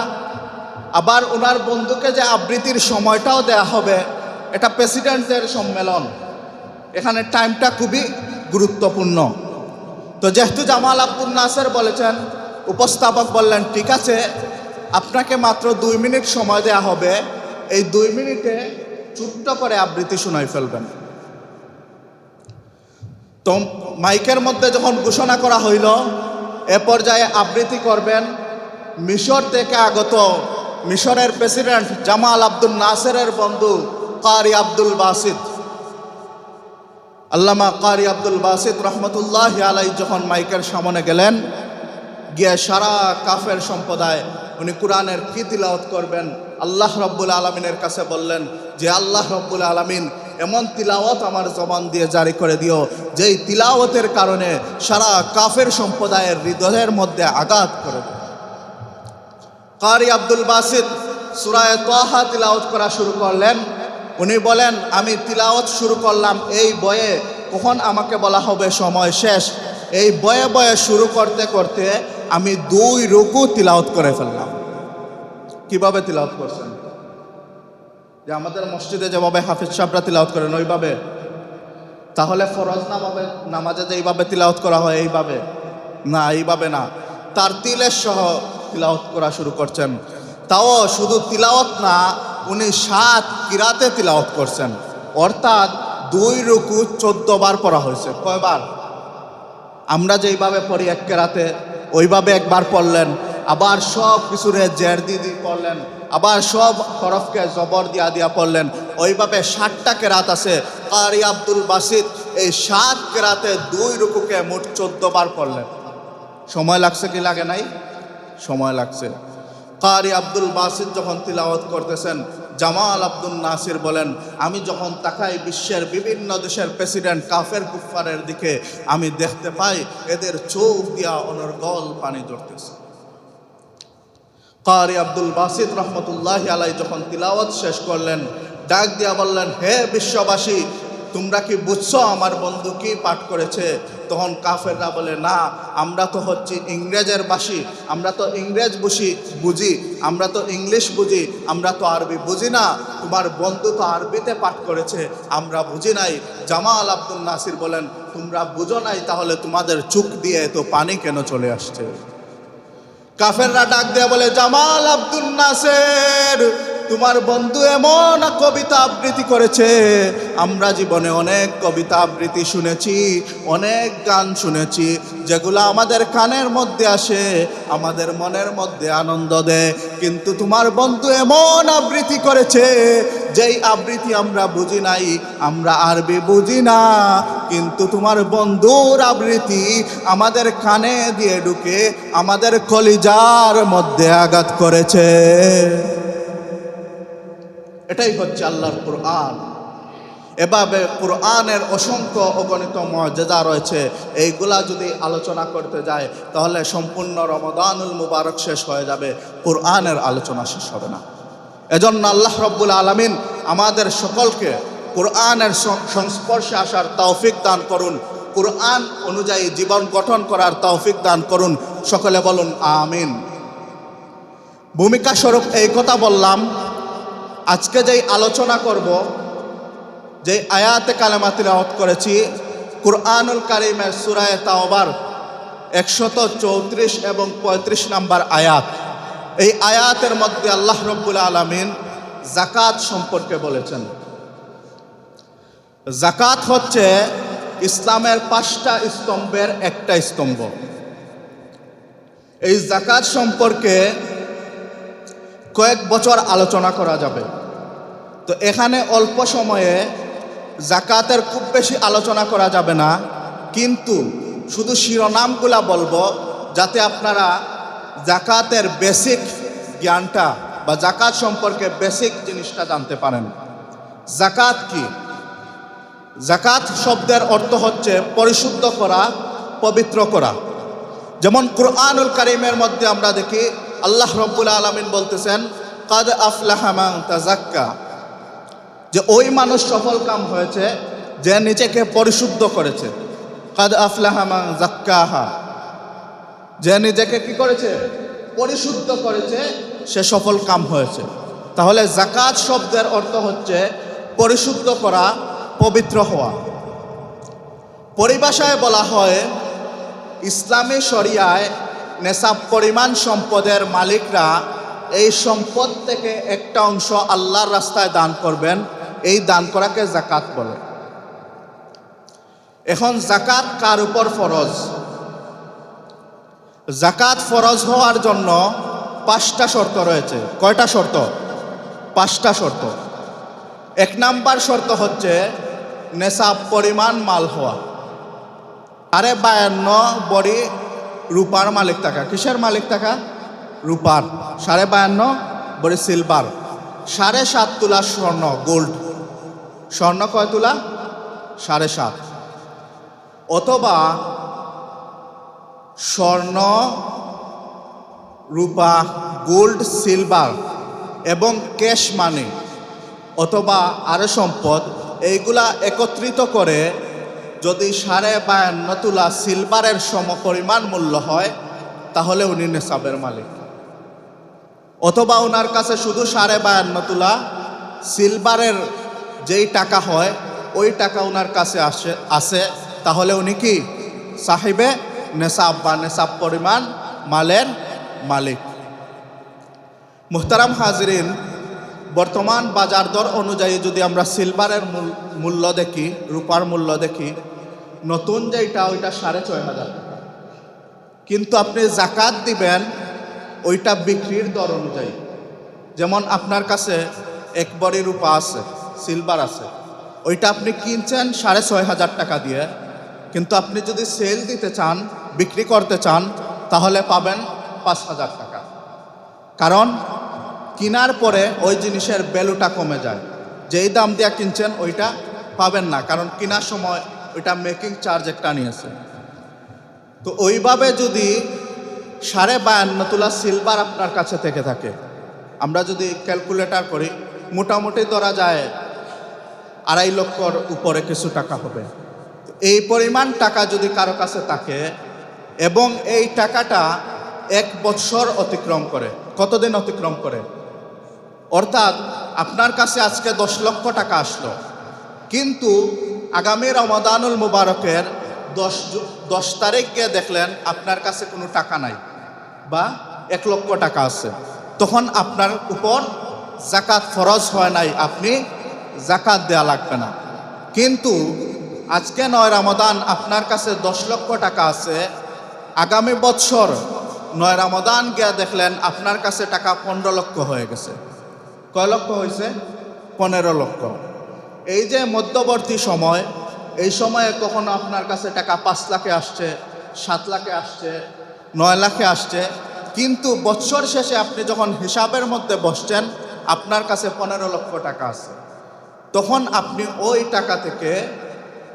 আবার ওনার বন্ধুকে যে আবৃত্তির সময়টাও দেয়া হবে, এটা প্রেসিডেন্টদের সম্মেলন, এখানে টাইমটা খুবই গুরুত্বপূর্ণ। তো যেহেতু জামাল আব্দুল নাসের বলেছেন, উপস্থাপক বললেন ঠিক আছে, আপনাকে মাত্র 2 মিনিট সময় দেয়া হবে, এই 2 মিনিটে ছোট্ট করে আবৃত্তি শোনাই ফেলবেন। তো মাইকের মধ্যে যখন ঘোষণা করা হইল এ পর্যায়ে আবৃত্তি করবেন মিশর থেকে আগত মিশরের প্রেসিডেন্ট জামাল আব্দুল নাসেরের বন্ধু কারি আব্দুল বাসিত, আল্লামা কারি আব্দুল বাসিত রহমতুল্লাহ আলাই যখন মাইকের সামনে গেলেন, গিয়ে সারা কাফের সম্প্রদায় উনি কোরআনের কি তিলাওয়াত করবেন আল্লাহ রব্বুল আলমিনের কাছে বললেন যে আল্লাহ রব্বুল আলমিন এমন তিলাওয়াত আমার জবান দিয়ে জারি করে দিও যেই তিলাওয়াতের কারণে সারা কাফের সম্প্রদায়ের হৃদয়ের মধ্যে আঘাত করে দেয়। কারি আব্দুল বাসিত সূরা তাহা তিলাওয়াত করা শুরু করলেন। উনি বলেন আমি তিলাওয়াত শুরু করলাম, এই বয়ে কখন আমাকে বলা হবে সময় শেষ, এই বয়ে বয়ে শুরু করতে করতে আমি 2 রুকু তিলাওয়াত করে ফেললাম। কিভাবে তিলাওয়াত করছেন? যে আমাদের মসজিদে যেভাবে হাফিজ সাহেবরা তিলাওয়াত করেন ওইভাবে? তাহলে ফরজ নামাজে যে এইভাবে তিলাওয়াত করা হয় এইভাবে না, এইভাবে না, তার তিলের সহ তিলাওয়াত করা শুরু করছেন। তাও শুধু তিলাওয়াত না, উনি 7 কিরাতে তিলাওয়াত করছেন, অর্থাৎ 2 রুকু 14 বার পড়া হয়েছে। কয়বার? আমরা যেইভাবে পড়ি 1 কেরাতে, ওইভাবে একবার পড়লেন, আবার সব কিছুরে জের দিয়ে পড়লেন, আবার সব হরফকে জবর দিয়া পড়লেন, ওইভাবে 7টা কেরাত আছে। কারি আব্দুল বাসিত এই 7 কেরাতে 2 রুকুকে মোট 14 বার পড়লেন। সময় লাগছে কি লাগে নাই? সময় লাগছে। কারি আব্দুল বাসিত যখন তিলাওয়াত করতেছেন, জামাল আব্দুল নাসির বলেন আমি যখন তাকাই বিশ্বের বিভিন্ন দেশের প্রেসিডেন্ট কাফের কুফফারের দিকে, আমি দেখতে পাই এদের চোখ দিয়া অনর্গল পানি ঝরতেছে। কারি আব্দুল বাসিত রহমতুল্লাহি আলাইহি যখন তিলাওয়াত শেষ করলেন, ডাক দিয়া বললেন হে বিশ্ববাসী, তোমরা কি বুঝছো আমার বন্ধু কি পাঠ করেছে? তখন কাফেররা বলে না, আমরা তো হচ্ছি ইংরেজের বাসী, আমরা তো ইংরেজ বুঝি, আমরা তো ইংলিশ বুঝি, আমরা তো আরবি বুঝি না, তোমার বন্ধু তো আরবিতে পাঠ করেছে, আমরা বুঝি নাই। জামাল আব্দুল নাসির বলেন তোমরা বুঝো নাই, তাহলে তোমাদের চোখ দিয়ে তো পানি কেন চলে আসছে? কাফেররা ডাক দিয়ে বলে জামাল আব্দুল নাসির, তোমার বন্ধু এমন কবিতা আবৃত্তি করেছে, আমরা জীবনে অনেক কবিতা আবৃত্তি শুনেছি, অনেক গান শুনেছি, যেগুলো আমাদের কানের মধ্যে আসে, আমাদের মনের মধ্যে আনন্দ দেয়, কিন্তু তোমার বন্ধু এমন আবৃত্তি করেছে যেই আবৃত্তি আমরা বুঝি নাই, আমরা আরবি বুঝি না, কিন্তু তোমার বন্ধুর আবৃত্তি আমাদের কানে দিয়ে ঢুকে আমাদের কলিজার মধ্যে আঘাত করেছে। এটাই হচ্ছে আল্লাহর কোরআন। এভাবে কোরআনের অসংখ্য অগণিত মুআজিজা রয়েছে, এইগুলা যদি আলোচনা করতে যায় তাহলে সম্পূর্ণ রমাদানুল মুবারক শেষ হয়ে যাবে, কোরআনের আলোচনা শেষ হবে না। এজন্য আল্লাহ রব্বুল আলামিন আমাদের সকলকে কোরআনের সংস্পর্শে আসার তৌফিক দান করুন, কোরআন অনুযায়ী জীবন গঠন করার তৌফিক দান করুন। সকলে বলুন আমিন। ভূমিকা স্বরূপ এই কথা বললাম, আজকে যেই আলোচনা করব, যে আয়াতে কালেমা তিলাওয়াত করেছি কুরআনুল কারীমের সূরা তাওবার 134 এবং 35 নম্বর আয়াত, এই আয়াতের মধ্যে আল্লাহ রব্বুল আলামিন যাকাত সম্পর্কে বলেছেন। যাকাত হচ্ছে ইসলামের 5টা স্তম্ভের একটা স্তম্ভ। এই যাকাত সম্পর্কে কয়েক বছর আলোচনা করা যাবে, তো এখানে অল্প সময়ে যাকাতের খুব বেশি আলোচনা করা যাবে না, কিন্তু শুধু শিরোনামগুলা বলবো যাতে আপনারা যাকাতের বেসিক জ্ঞানটা বা যাকাত সম্পর্কে বেসিক জিনিসটা জানতে পারেন। যাকাত কি? যাকাত শব্দের অর্থ হচ্ছে পরিশুদ্ধ করা, পবিত্র করা। যেমন কুরআনুল কারীমের মধ্যে আমরা দেখি আল্লাহ রব্বুল আলামিন বলতেছেন কাদ আফলাহা মান তাযাক্কা, যে ওই মানুষ সফল কাম হয়েছে যে নিজেকে পরিশুদ্ধ করেছে। কাদ আফলাহা মান যাক্কাহা, যে নিজেকে কি করেছে? পরিশুদ্ধ করেছে, সে সফল কাম হয়েছে। তাহলে যাকাত শব্দের অর্থ হচ্ছে পরিশুদ্ধ করা, পবিত্র হওয়া। পরিভাষায় বলা হয় ইসলামী শরিয়ায় নেসাব পরিমাণ সম্পদের মালিকরা এই সম্পদ থেকে একটা অংশ আল্লাহর রাস্তায় দান করবেন। এই দান করাকে যাকাত বলে। এখন যাকাত কার উপর ফরজ? যাকাত ফরজ হওয়ার জন্য 5টা শর্ত রয়েছে। কয়টা শর্ত? 5টা শর্ত। 1 নাম্বার শর্ত হচ্ছে নেসাব পরিমাণ মাল হওয়া। 52 বড়ি রূপার মালিক থাকা। কিসের মালিক থাকা? রূপার। 52 বড়ি সিলভার। 7.5 তোলা স্বর্ণ, গোল্ড। স্বর্ণ কয় তোলা? 7.5। অথবা স্বর্ণ, রূপা, গোল্ড, সিলভার এবং ক্যাশ মানি অথবা আরো সম্পদ, এইগুলা একত্রিত করে যদি 52.5 তোলা সিলভারের সমপরিমাণ মূল্য হয় তাহলে উনি নেসাবের মালিক। অথবা ওনার কাছে শুধু 52.5 তোলা সিলভারের যেই টাকা হয় ওই টাকা ওনার কাছে আসে তাহলে উনি কি? সাহিবে নেসাব বা নেসাব পরিমাণ মালের মালিক। মুহতারাম হাজরিন, বর্তমান বাজার দর অনুযায়ী যদি আমরা সিলভারের মূল্য দেখি, রূপার মূল্য দেখি, নতুন যেটা ওইটা 6,500 টাকা, কিন্তু আপনি যাকাত দিবেন ওইটা বিক্রির দর অনুযায়ী। যেমন আপনার কাছে 1 বড়ি রূপা আছে, সিলভার আছে, ওইটা আপনি কিনছেন 6,500 টাকা দিয়ে, কিন্তু আপনি যদি সেল দিতে চান, বিক্রি করতে চান, তাহলে পাবেন 5,000 টাকা। কারণ কেনার পরে ওই জিনিসের ভ্যালুটা কমে যায়। যেই দাম দিয়ে কিনছেন ওইটা পাবেন না, কারণ কেনার সময় ওইটা মেকিং চার্জ একটা নিয়েছে। তো ওইভাবে যদি 52.5 তোলা সিলভার আপনার কাছে থেকে থাকে, আমরা যদি ক্যালকুলেটর করি, মোটামুটি ধরা যায় 2.5 লক্ষর উপরে কিছু টাকা হবে। এই পরিমাণ টাকা যদি কারো কাছে থাকে এবং এই টাকাটা 1 বছর অতিক্রম করে, কতদিন অতিক্রম করে? অর্থাৎ আপনার কাছে আজকে 10 লক্ষ টাকা আসলো, কিন্তু আগামী রমাদানুল মুবারকের 10 তারিখ গিয়ে দেখলেন আপনার কাছে কোনো টাকা নাই বা 1 লক্ষ টাকা আছে, তখন আপনার উপর যাকাত ফরজ হয় নাই, আপনি যাকাত দেয়া লাগবে না। কিন্তু আজকে 9 রমাদান, আপনার কাছে 10 লক্ষ টাকা আছে, আগামী বছর 9 রমাদান গিয়ে দেখলেন আপনার কাছে টাকা 15 লক্ষ হয়ে গেছে। কয় লক্ষ হয়েছে? 15 লক্ষ। এই যে মধ্যবর্তী সময়, এই সময়ে কখনো আপনার কাছে টাকা 5 লাখে আসছে, 7 লাখে আসছে, 9 লাখে আসছে, কিন্তু বছর শেষে আপনি যখন হিসাবের মধ্যে বসছেন আপনার কাছে 15 লক্ষ টাকা আছে, তখন আপনি ওই টাকা থেকে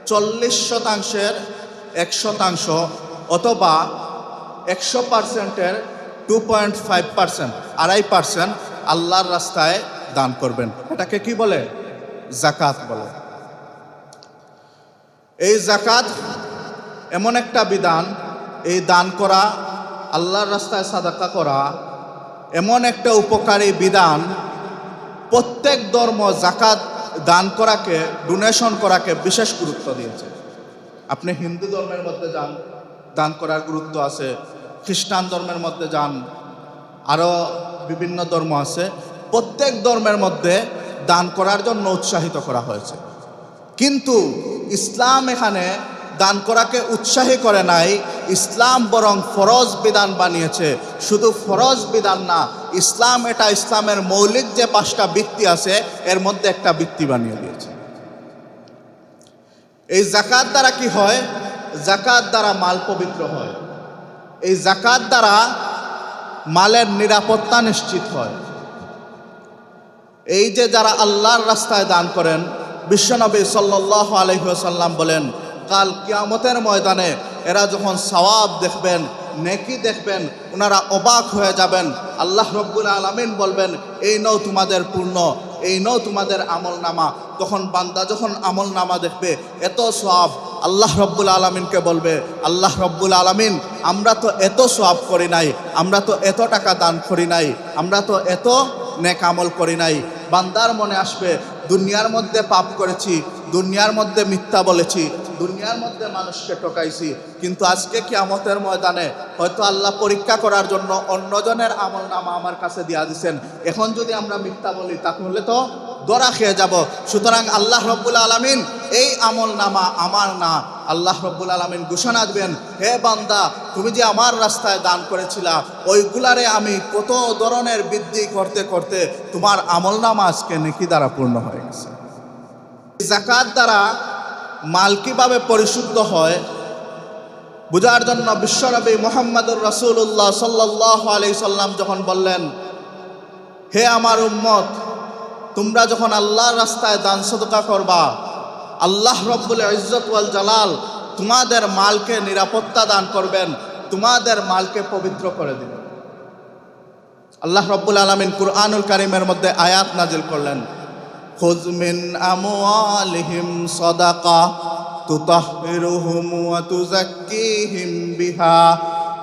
40% 1% অথবা 100%-এর 2.5%, 2.5% আল্লাহর রাস্তায় দান করবেন। এটাকে কি বলে? যাকাত বলে। এই যাকাত এমন একটা বিধান, এই দান করা, আল্লাহর রাস্তায় সাদাকা করা এমন একটা উপকারী বিধান, প্রত্যেক ধর্ম যাকাত দান করাকে, ডোনেশন করাকে বিশেষ গুরুত্ব দিয়েছে। আপনি হিন্দু ধর্মের মধ্যে যান, দান করার গুরুত্ব আছে। খ্রিস্টান ধর্মের মধ্যে যান, আরও বিভিন্ন ধর্ম আছে, প্রত্যেক ধর্মের মধ্যে দান করার জন্য উৎসাহিত করা হয়েছে। কিন্তু ইসলাম এখানে দান করাকে উৎসাহী করে নাই, ইসলাম বরং ফরজ বিধান বানিয়েছে। শুধু ফরজ বিধান না, ইসলাম এটা ইসলামের মৌলিক যে 5টা ভিত্তি আছে এর মধ্যে একটা ভিত্তি বানিয়ে দিয়েছে। এই যাকাত দ্বারা কি হয়? যাকাত দ্বারা মাল পবিত্র হয়। এই যাকাত দ্বারা মালের নিরাপত্তা নিশ্চিত হয়। এই যে যারা আল্লাহর রাস্তায় দান করেন, বিশ্বনবী সাল্লাল্লাহু আলাইহি ওয়াসাল্লাম বলেন, কাল কিয়ামতের ময়দানে এরা যখন সওয়াব দেখবেন, নেকি দেখবেন, ওনারা অবাক হয়ে যাবেন। আল্লাহ রব্বুল আলামিন বলবেন, এই নাও তোমাদের পূর্ণ, এই নাও তোমাদের আমল নামা। তখন বান্দা যখন আমল নামা দেখবে এত সওয়াব, আল্লাহ রব্বুল আলামিনকে বলবে, আল্লাহ রব্বুল আলামিন আমরা তো এত সওয়াব করি নাই, আমরা তো এত টাকা দান করি নাই, আমরা তো এত নেক আমল করি নাই। বান্দার মনে আসবে, দুনিয়ার মধ্যে পাপ করেছি, দুনিয়ার মধ্যে মিথ্যা বলেছি, দুনিয়ার মধ্যে মানুষকে ঠকাইছি, কিন্তু আজকে কিয়ামতের ময়দানে হয়তো আল্লাহ পরীক্ষা করার জন্য অন্যজনের আমল নামা আমার কাছে দিয়া দিছেন। এখন যদি আমরা মিথ্যা বলি তাহলে তো ধরা খেয়ে যাব। সুতরাং আল্লাহ রব্বুল আলামিন এই আমল নামা আমার না। আল্লাহ রব্বুল আলামিন ঘোষণা দিবেন, হে বান্দা তুমি যে আমার রাস্তায় দান করেছিলা, ওইগুলারে আমি কত ধরনের বৃদ্ধি করতে করতে তোমার আমল নামা আজকে নেকি দ্বারা পূর্ণ হয়ে গেছে। যাকাত দ্বারা মাল কিভাবে পরিশুদ্ধ হয় বুঝার জন্য বিশ্বনবী মুহাম্মদুর রাসূলুল্লাহ সাল্লাল্লাহু আলাইহি সাল্লাম যখন বললেন, হে আমার উম্মত, তোমরা যখন আল্লাহর রাস্তায় দান সদকা করবা, আল্লাহ রব্বুল ইজ্জত ওয়াল জালাল তোমাদের মালকে নিরাপত্তা দান করবেন, তোমাদের মালকে পবিত্র করে দিবেন। আল্লাহ রব্বুল আলামিন কুরআনুল কারীমের মধ্যে আয়াত নাজিল করলেন, খুয মিন আমওয়ালিহিম সাদাকা তুতাহহিরুহুম ওয়া তুযাক্কিহিম বিহা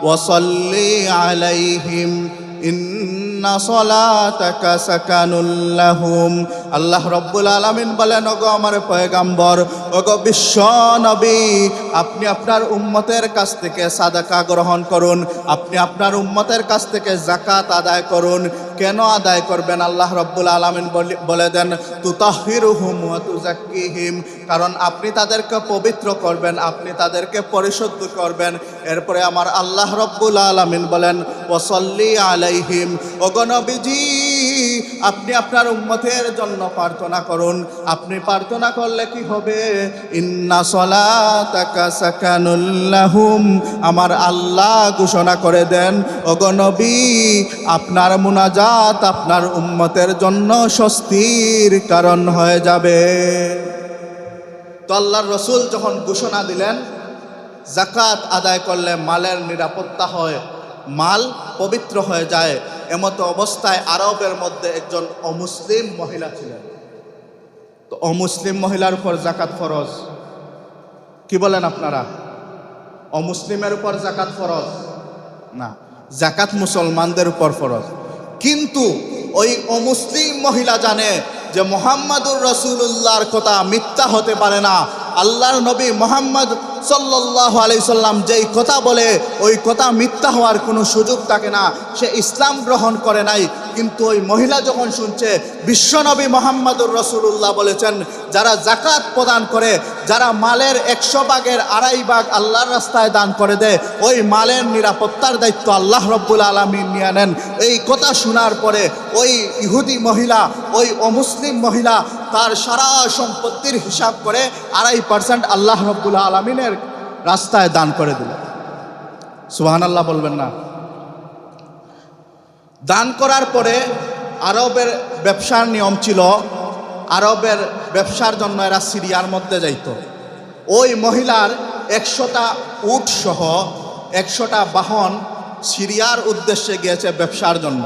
ওয়া সাল্লি আলাইহিম ইন্না সলাতাকা সাকানুল লাহুম। আল্লাহ রব্বুল আলামিন বলেন, ওগো আমার পয়গাম্বর, ওগো বিশ্ব নবী, আপনি আপনার উম্মতের কাছ থেকে সাদাকা গ্রহণ করুন, আপনি আপনার উম্মতের কাছ থেকে যাকাত আদায় করুন। কেন আদায় করবেন? আল্লাহ রব্বুল আলামিন বলে দেন, তুতাহহিরুহুম ওয়া তুযাক্কিহিম, কারণ আপনি তাদেরকে পবিত্র করবেন, আপনি তাদেরকে পরিশুদ্ধ করবেন। এরপরে আমার আল্লাহ রব্বুল আলামিন বলেন, ওয়া সাল্লি আলাইহিম, ওগো নবীজি আপনি আপনার উম্মতের জন্য প্রার্থনা করুন। আপনি প্রার্থনা করলে কি হবে? ইন্না সলাতাকা সাকানুল লাহুম, আমার আল্লাহ ঘোষণা করে দেন, ওগো নবী আপনার মুনাজাত আপনার উম্মতের জন্য স্বস্তির কারণ হয়ে যাবে। তো আল্লাহর রাসূল যখন ঘোষণা দিলেন যাকাত আদায় করলে মালের নিরাপত্তা হয়, মাল পবিত্র হয়ে যায়, এমতো অবস্থায় আরবের মধ্যে একজন অমুসলিম মহিলা ছিলেন। তো অমুসলিম মহিলার উপর যাকাত ফরজ। কি বলেন আপনারা? অমুসলিমের উপর যাকাত ফরজ না, যাকাত মুসলমানদের উপর ফরজ। কিন্তু ওই অমুসলিম মহিলা জানে যে মুহাম্মাদুর রাসূলুল্লাহর কথা মিথ্যা হতে পারে না। আল্লাহর নবী মুহাম্মদ সাল্লাল্লাহু আলাইহি সাল্লাম যেই কথা বলে ওই কথা মিথ্যা হওয়ার কোনো সুযোগ থাকে না। সে ইসলাম গ্রহণ করে নাই, কিন্তু ওই মহিলা যখন শুনছে বিশ্বনবী মুহাম্মদুর রাসূলুল্লাহ বলেছেন, যারা যাকাত প্রদান করে, যারা মালের 100 ভাগের 2.5 ভাগ আল্লাহর রাস্তায় দান করে দেয়, ওই মালের নিরাপত্তার দায়িত্ব আল্লাহ রব্বুল আলামিন নিয়ে নেন। এই কথা শোনার পরে ওই ইহুদি মহিলা, ওই অমুসলিম মহিলা তার সারা সম্পত্তির হিসাব করে 2.5% আল্লাহ রব্বুল আলামিনের রাস্তায় দান করে দিল। সুবহানাল্লাহ বলবেন না? দান করার পরে আরবের ব্যবসার নিয়ম ছিল, আরবের ব্যবসার জন্য এরা সিরিয়ার মধ্যে যাইত। ওই মহিলার 100টা উট সহ 100টা বাহন সিরিয়ার উদ্দেশ্যে গিয়েছে ব্যবসার জন্য।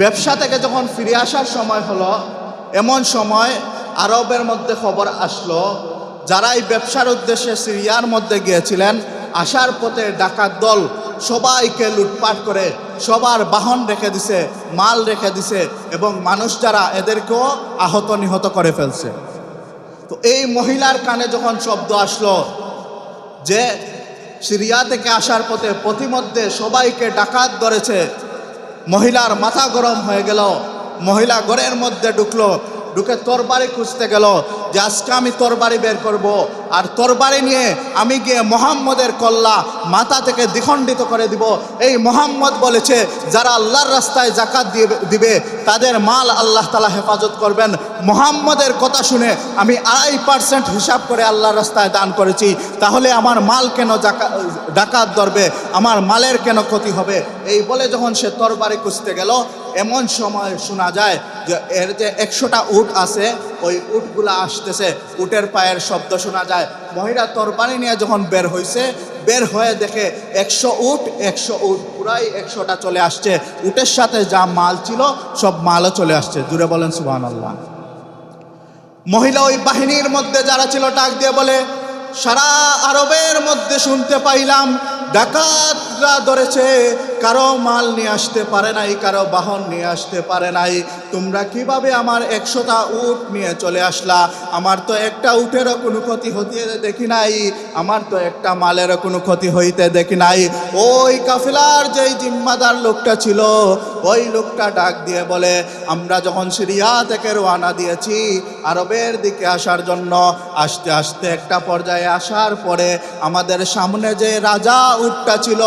ব্যবসা থেকে যখন ফিরে আসার সময় হলো, এমন সময় আরবের মধ্যে খবর আসলো, যারা এই ব্যবসার উদ্দেশ্যে সিরিয়ার মধ্যে গিয়েছিলেন, আসার পথে ডাকাত দল সবাইকে লুটপাট করে সবার বাহন রেখে দিছে, মাল রেখে দিছে, এবং মানুষ যারা এদেরকেও আহত নিহত করে ফেলছে। তো এই মহিলার কানে যখন শব্দ আসলো যে সিরিয়া থেকে আসার পথে পথিমধ্যে সবাইকে ডাকাত ধরেছে, মহিলার মাথা গরম হয়ে গেল। মহিলা ঘরের মধ্যে ঢুকলো, ঢুকে তরবারি খুঁজতে গেল যে আজকে আমি তরবারি বের করব, আর তরবারি নিয়ে আমি গিয়ে মুহাম্মদের কল্লা মাথা থেকে দ্বিখণ্ডিত করে দিব। এই মুহাম্মদ বলেছে যারা আল্লাহর রাস্তায় যাকাত দিবে তাদের মাল আল্লাহ তাআলা হেফাজত করবেন। মুহাম্মদের কথা শুনে আমি 2.5% হিসাব করে আল্লাহর রাস্তায় দান করেছি, তাহলে আমার মাল কেন ডাকাত ধরবে, আমার মালের কেন ক্ষতি হবে? এই বলে যখন সে তরবারি খুঁজতে গেল, এমন সময় শোনা যায় যে এর যে 100টা উট আছে, ওই উটগুলা আসতেছে, উটের পায়ের শব্দ শোনা যায়। মহিলা তরবারি নিয়ে যখন বের হয়েছে, বের হয়ে দেখে 100 উট, 100 উট পুরাই 100টা চলে আসছে। উটের সাথে যা মাল ছিল সব মালও চলে আসছে। জুড়ে বলেন সুবহানাল্লাহ। মহিলা ওই বাহিনীর মধ্যে যারা ছিল ডাক দিয়ে বলে, সারা আরবের মধ্যে শুনতে পাইলাম ডাকাতরা ধরেছে, কারো মাল নিয়ে আসতে পারে নাই, কারো বাহন নিয়ে আসতে পারে নাই। তোমরা কিভাবে আমার 100টা উট নিয়ে চলে আসলা? আমার তো একটা উটেরও কোনো ক্ষতি হতে দেখি নাই, আমার তো একটা মালেরও কোনো ক্ষতি হইতে দেখি নাই। ওই কাফেলার যেই জিম্মাদার লোকটা ছিল, ওই লোকটা ডাক দিয়ে বলে, আমরা যখন সিরিয়া থেকে রওনা দিয়েছি আরবের দিকে আসার জন্য, আস্তে আস্তে একটা পর্যায়ে আসার পরে আমাদের সামনে যে রাজা উটটা ছিল,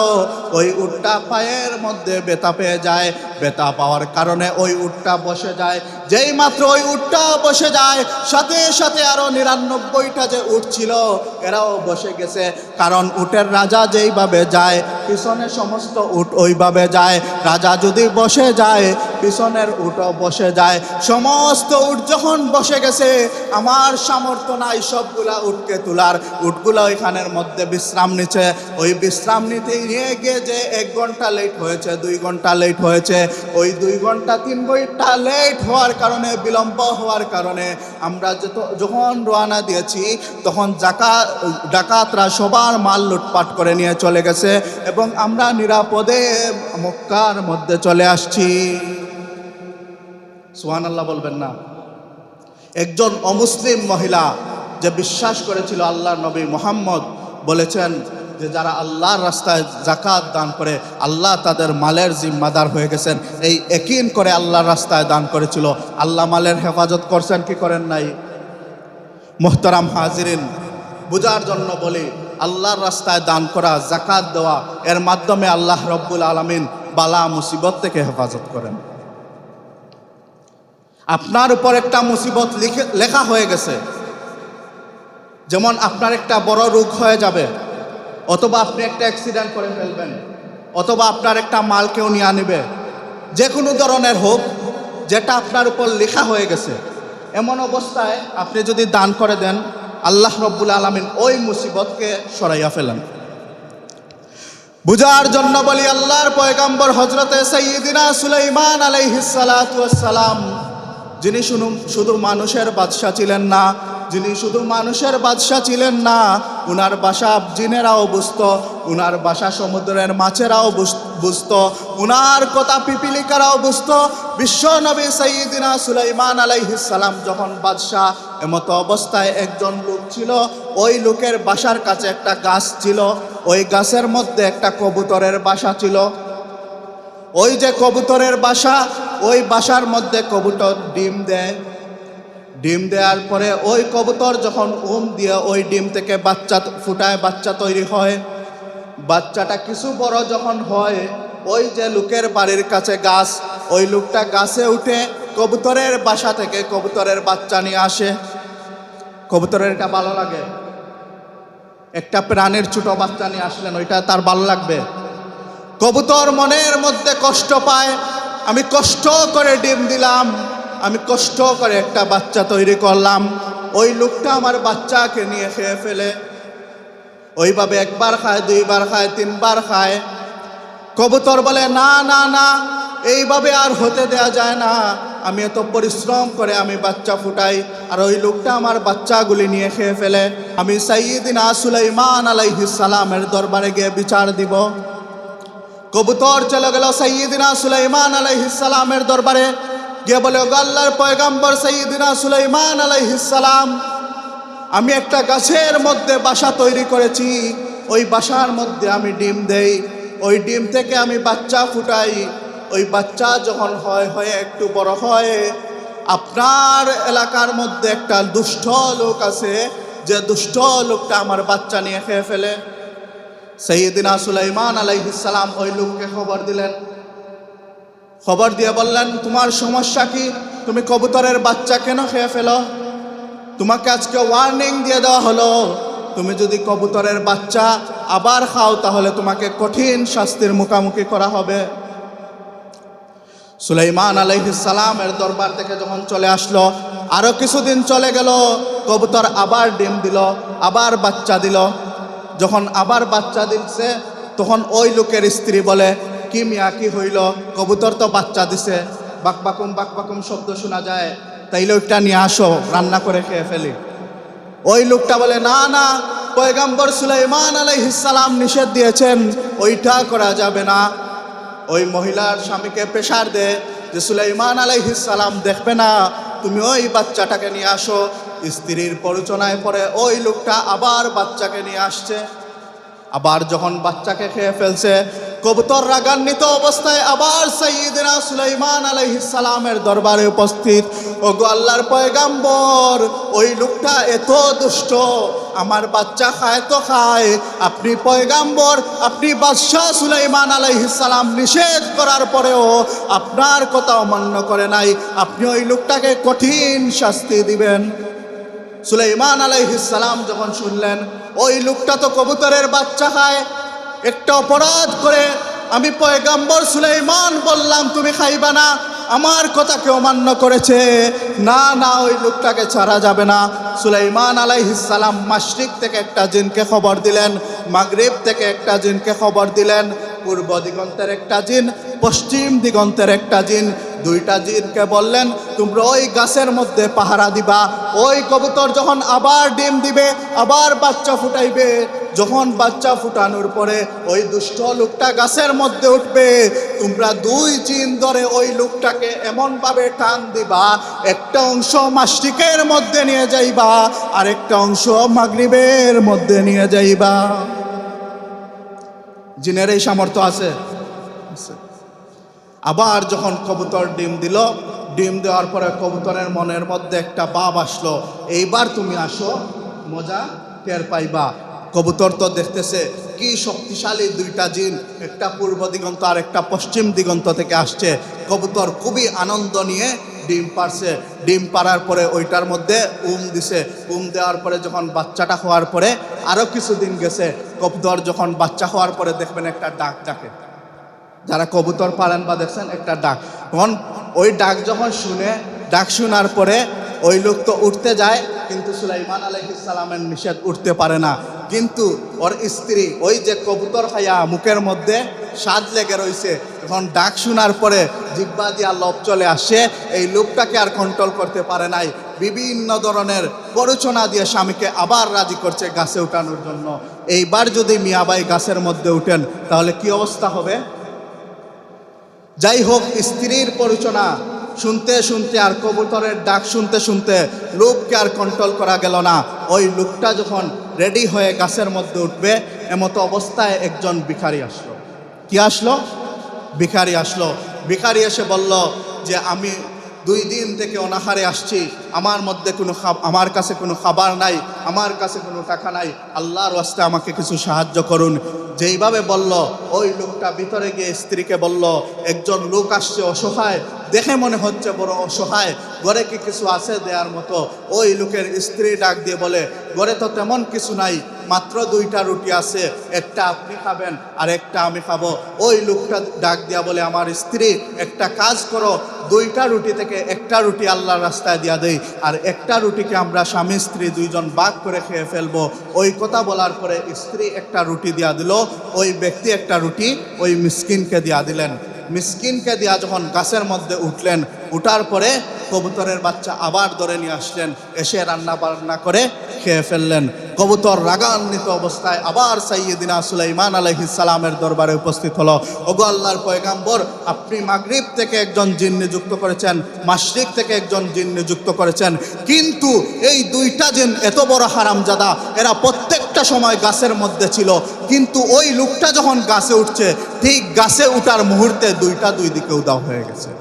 ওই উটটা পায়ের মধ্যে ব্যথা পেয়ে যায়। ব্যথা পাওয়ার কারণে ওই উটটা বসে যায়। যেই মাত্র ওই উটটা বসে যায়, সাথে সাথে আরো 99টা যে উট ছিল এরাও বসে গেছে। কারণ উটের রাজা যেইভাবে যায় পিছনে সমস্ত উট ওইভাবে যায়। রাজা যদি বসে যায় পিছনের উটও বসে যায়। সমস্ত উট যখন বসে গেছে, আমার সামর্থ্য নাই সবগুলা উটকে তোলার। উটগুলো ওইখানের মধ্যে বিশ্রাম নিচ্ছে। ওই বিশ্রাম নিতে নিয়ে গিয়ে যে 1 ঘন্টা লেট হয়েছে, 2 ঘন্টা লেট হয়েছে, ওই 2 ঘন্টা 3 ঘন্টা লেট হওয়ার কারণে, বিলম্ব হওয়ার কারণে আমরা যখন রওনা দিয়েছি তখন ডাকাতরা সবার মাল লুটপাট করে নিয়ে চলে গেছে এবং আমরা নিরাপদে মক্কার মধ্যে চলে আসছি। সুবহানাল্লাহ বলবেন না? একজন অমুসলিম মহিলা যে বিশ্বাস করেছিল আল্লাহর নবী মুহাম্মদ বলেছেন যে যারা আল্লাহর রাস্তায় যাকাত দান করে আল্লাহ তাদের মালের জিম্মাদার হয়ে গেছেন। এই ইয়াকিন করে আল্লাহর রাস্তায় দান করেছিল। আল্লাহ মালের হেফাজত করছেন কি করেন নাই? মুহতারাম হাজিরিন, বুঝার জন্য বলি, আল্লাহর রাস্তায় দান করা, যাকাত দেওয়া, এর মাধ্যমে আল্লাহ রব্বুল আলামিন বালা মুসিবত থেকে হেফাজত করেন। আপনার উপর একটা মুসিবত লেখা হয়ে গেছে, যেমন আপনার একটা বড় রোগ হয়ে যাবে, অথবা আপনি একটা অ্যাক্সিডেন্ট করে ফেলবেন, অথবা আপনার একটা মাল কেউ নিয়ে নেবে, যে কোনো ধরনের হোক, যেটা আপনার উপর লেখা হয়ে গেছে। এমন অবস্থায় আপনি যদি দান করে দেন, আল্লাহ রব্বুল আলামিন ওই মুসিবতকে সরাইয়া ফেলেন। বুঝার জন্য বলি, আল্লাহর পয়গম্বর হযরতে সাইয়্যিদিনা সুলাইমান আলাইহিস সালাতু ওয়াস সালাম, যিনি শুধু মানুষের বাদশা ছিলেন না, যিনি শুধু মানুষের বাদশা ছিলেন না, উনার ভাষা জিনেরাও বুঝত, উনার ভাষা সমুদ্রের মাছেরাও বুঝত, উনার কথা পিপিলিকারাও বুঝত। বিশ্ব নবী সাইয়্যিদিনা সুলাইমান আলাইহিস সালাম যখন বাদশা, এমতো অবস্থায় একজন লোক ছিল, ওই লোকের বাসার কাছে একটা গাছ ছিল, ওই গাছের মধ্যে একটা কবুতরের বাসা ছিল। ওই যে কবুতরের বাসা, ওই বাসার মধ্যে কবুতর ডিম দেয়। ডিম দেওয়ার পরে ওই কবুতর যখন দিয়ে ওই ডিম থেকে বাচ্চা ফুটায়, বাচ্চা তৈরি হয়। বাচ্চাটা কিছু বড় যখন হয়, ওই যে লোকের বাড়ির কাছে গাছ, ওই লোকটা গাছে উঠে কবুতরের বাসা থেকে কবুতরের বাচ্চা নিয়ে আসে। কবুতরের এটা ভালো লাগে? একটা প্রাণীর ছোট বাচ্চা নিয়ে আসলেন, ওইটা তার ভালো লাগবে? কবুতর মনের মধ্যে কষ্ট পায়, আমি কষ্ট করে ডিম দিলাম, আমি কষ্ট করে একটা বাচ্চা তৈরি করলাম, ওই লোকটা আমার বাচ্চাকে নিয়ে খেয়ে ফেলে। ওইভাবে 1 বার খায়, 2 বার খায়, 3 বার খায়। কবুতর বলে, না না না, এইভাবে আর হতে দেয়া যায় না, আমি এত পরিশ্রম করে আমি বাচ্চা ফুটাই, আর ওই লোকটা আমার বাচ্চাগুলি নিয়ে খেয়ে ফেলে। আমি সাইয়্যিদিনা সুলাইমান আলাইহিস সালামের দরবারে গিয়ে বিচার দিব। কবুতর চলে গেল সাইয়্যিদিনা সুলাইমান আলাইহিস সালামের দরবারে গিয়ে বলে, আল্লাহর পয়গম্বর সাইয়্যিদিনা সুলাইমান আলাইহিস সালাম, আমি একটা গাছের মধ্যে বাসা তৈরি করেছি, ওই বাসার মধ্যে আমি ডিম দেই, ওই ডিম থেকে আমি বাচ্চা ফুটাই। ওই বাচ্চা যখন হয়ে একটু বড় হয়, আপনার এলাকার মধ্যে একটা দুষ্ট লোক আছে, যে দুষ্ট লোকটা আমার বাচ্চা নিয়ে খেয়ে ফেলে। সাইয়্যিদিনা সুলাইমান আলাইহিস সালাম ওই লোককে খবর দিলেন। খবর দিয়ে বললেন, তোমার সমস্যা কি? তুমি কবুতরের বাচ্চা কেন খেয়ে ফেলো? তোমাকে আজকে ওয়ার্নিং দিয়ে দেওয়া হলো, তুমি যদি কবুতরের বাচ্চা আবার খাও তাহলে তোমাকে কঠিন শাস্তির মুখোমুখি করা হবে। সুলাইমান আলাইহিস সালামের দরবার থেকে যখন চলে আসলো, আরো কিছুদিন চলে গেল, কবুতর আবার ডিম দিল, আবার বাচ্চা দিল। যখন আবার বাচ্চা দিচ্ছে তখন ওই লোকের স্ত্রী বলে, কি মিয়া কি হইল, কবুতর তো বাচ্চা দিছে, বাকবাকুম শব্দ শোনা যায়, তাইলে ওইটা নিয়ে আসো, রান্না করে খেয়ে ফেলি। ওই লোকটা বলে, না না, পয়গম্বর সুলাইমান আলাইহিস সালাম নিষেধ দিয়েছেন, ওইটা করা যাবে না। ওই মহিলার স্বামীকে প্রেসার দেয় যে সুলাইমান আলাইহিস সালাম দেখবে না, তুমি ওই বাচ্চাটাকে নিয়ে আসো। স্ত্রীর প্ররোচনায় পড়ে ওই লোকটা আবার বাচ্চাকে নিয়ে আসছে। আবার যখন বাচ্চাকে খেয়ে ফেলছে, কবুতর রাগান্বিত অবস্থায় আবার সাইয়্যিদনা সুলাইমান আলাইহিস সালামের দরবারে উপস্থিত। ওগো আল্লাহর পয়গাম্বর, ওই লোকটা এত দুষ্ট, আমার বাচ্চা খায় তো খায়, আপনি পয়গাম্বর, আপনি বাদশাহ সুলাইমান আলাইহিস সালাম নিষেধ করার পরেও আপনার কথা অমান্য করে নাই, আপনি ওই লোকটাকে কঠিন শাস্তি দিবেন। সুলাইমান আলাইহিস সালাম যখন শুনলেন ওই লোকটা তো কবুতরের বাচ্চা খায়, একটা অপরাধ করে আমি পয়গাম্বর সুলাইমান বললাম তুমি খাইবা না, আমার কথাকে অমান্য করেছে, না না, ওই লোকটাকে ছাড়া যাবে না। সুলাইমান আলাইহিস সালাম মাশরিক থেকে একটা জিনকে খবর দিলেন, মাগরিব থেকে একটা জিনকে খবর দিলেন, পূর্ব দিগন্তের একটা জিন, পশ্চিম দিগন্তের একটা জিন, দুইটা জিনকে বললেন তোমরা ওই গাছের মধ্যে পাহারা দিবা। ওই কবুতর যখন আবার ডিম দিবে, আবার বাচ্চা ফুটাইবে, যখন বাচ্চা ফুটানোর পরে ওই দুষ্ট লোকটা গাছের মধ্যে উঠবে, তোমরা দুই জিন ধরে ওই লোকটাকে এমনভাবে টান দিবা, একটা অংশ মাশরিকের মধ্যে নিয়ে যাইবা, আর একটা অংশ মাগরিবের মধ্যে নিয়ে যাইবা। জিনের এই সামর্থ্য আছে। আবার যখন কবুতর ডিম দিল, ডিম দেওয়ার পরে কবুতরের মনের মধ্যে একটা ভাব আসলো, এইবার তুমি আসো, মজা টের পাইবা। কবুতর তো দেখতেছে কি শক্তিশালী দুইটা জিন, একটা পূর্ব দিগন্ত আর একটা পশ্চিম দিগন্ত থেকে আসছে। কবুতর খুবই আনন্দ নিয়ে ডিম পারছে। ডিম পারার পরে ওইটার মধ্যে দিছে। দেওয়ার পরে যখন বাচ্চাটা হওয়ার পরে আরও কিছুদিন গেছে, কবুতর যখন বাচ্চা হওয়ার পরে দেখবেন একটা ডাক ডাকে। যারা কবুতর পালেন বা দেখছেন, একটা ডাক, তখন ওই ডাক যখন শুনে, ডাক শোনার পরে ওই লোক তো উঠতে যায়, কিন্তু সুলাইমান আলাইহিস সালামের নিষেধ, উঠতে পারে না। কিন্তু ওর স্ত্রী ওই যে কবুতর খাইয়া মুখের মধ্যে স্বাদ লেগে রয়েছে, এখন ডাক শোনার পরে জিহ্বা দিয়া লব চলে আসে, এই লোকটাকে আর কন্ট্রোল করতে পারে নাই, বিভিন্ন ধরনের প্ররোচনা দিয়ে স্বামীকে আবার রাজি করছে গাছে উঠানোর জন্য। এইবার যদি মিয়াবাই গাছের মধ্যে উঠেন তাহলে কি অবস্থা হবে? যাই হোক, স্ত্রীর প্ররোচনা শুনতে শুনতে আর কবুতরের ডাক শুনতে শুনতে লোককে আর কন্ট্রোল করা গেল না। ওই লোকটা যখন রেডি হয়ে গাছের মধ্যে উঠবে, এমতো অবস্থায় একজন ভিখারি আসলো। কি আসলো? ভিখারি আসলো। ভিখারি এসে বলল যে আমি 2 দিন থেকে অনাহারে আসছি, আমার কাছে কোনো খাবার নাই, আমার কাছে কোনো টাকা নাই, আল্লাহর ওয়াস্তে আমাকে কিছু সাহায্য করুন। যেইভাবে বলল, ওই লোকটা ভিতরে গিয়ে স্ত্রীকে বলল, একজন লোক আসছে অসহায়, দেখে মনে হচ্ছে বড় অসহায়, ঘরে কি কিছু আছে দেওয়ার মতো? ওই লোকের স্ত্রী ডাক দিয়ে বলে, ঘরে তো তেমন কিছু নাই, মাত্র 2টা রুটি আছে, একটা আপনি খাবেন আর একটা আমি খাবো। ওই লোকটা ডাক দিয়া বলে, আমার স্ত্রী, একটা কাজ করো, 2টা রুটি থেকে একটা রুটি আল্লাহর রাস্তায় দিয়া দেই, আর একটা রুটিকে আমরা স্বামী স্ত্রী 2 জন ভাগ করে খেয়ে ফেলবো। ওই কথা বলার পরে স্ত্রী একটা রুটি দিয়া দিল, ওই ব্যক্তি একটা রুটি ওই মিসকিনকে দিয়া দিলেন। মিসকিনকে দিয়া যখন গাছের মধ্যে উঠলেন, উঠার পরে কবুতরের বাচ্চা আবার ধরে নিয়ে আসলেন, এসে রান্না বান্না করে খেয়ে ফেললেন। কবুতর রাগান্বিত অবস্থায় আবার সাইয়্যিদিনা সুলাইমান আলাইহিস সালামের দরবারে উপস্থিত হলো। ওগো আল্লাহর পয়গাম্বর, আপনি মাগরিব থেকে একজন জিন নিযুক্ত করেছেন, মাশরিক থেকে একজন জিন নিযুক্ত করেছেন, কিন্তু এই 2টা জিন এত বড় হারামজাদা, এরা প্রত্যেকটা সময় গাছের মধ্যে ছিল, কিন্তু ওই লোকটা যখন গাছে উঠছে, ঠিক গাছে উঠার মুহূর্তে 2টা 2 দিকে উধাও হয়ে গেছে।